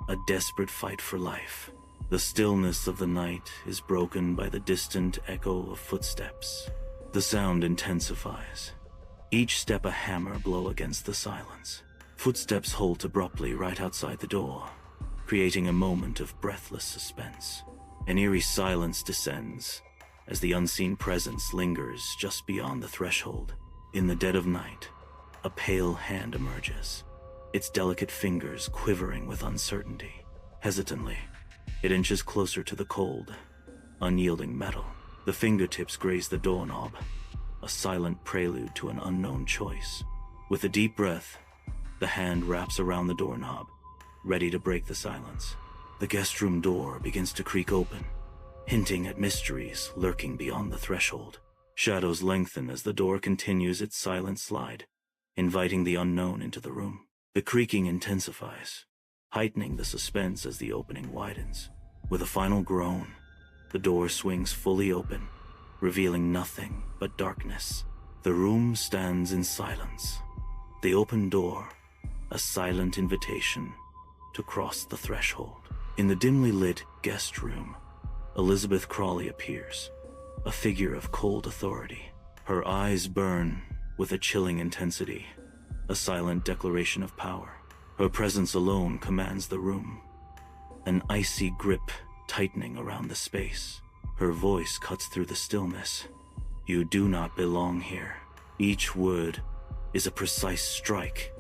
Speaker 1: a desperate fight for life. The stillness of the night is broken by the distant echo of footsteps. The sound intensifies, each step a hammer blow against the silence. Footsteps halt abruptly right outside the door, creating a moment of breathless suspense. An eerie silence descends as the unseen presence lingers just beyond the threshold. In the dead of night, a pale hand emerges, its delicate fingers quivering with uncertainty. Hesitantly, it inches closer to the cold, unyielding metal. The fingertips graze the doorknob, a silent prelude to an unknown choice. With a deep breath, the hand wraps around the doorknob, ready to break the silence. The guest room door begins to creak open, hinting at mysteries lurking beyond the threshold. Shadows lengthen as the door continues its silent slide, inviting the unknown into the room. The creaking intensifies, heightening the suspense as the opening widens. With a final groan, the door swings fully open, revealing nothing but darkness. The room stands in silence, the open door a silent invitation to cross the threshold. In the dimly lit guest room, Elizabeth Crawley appears, a figure of cold authority. Her eyes burn with a chilling intensity, a silent declaration of power. Her presence alone commands the room, an icy grip tightening around the space. Her voice cuts through the stillness. You do not belong here. Each word is a precise strike,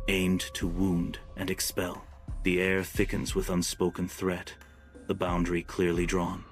Speaker 1: aimed to wound and expel. The air thickens with unspoken threat, the boundary clearly drawn.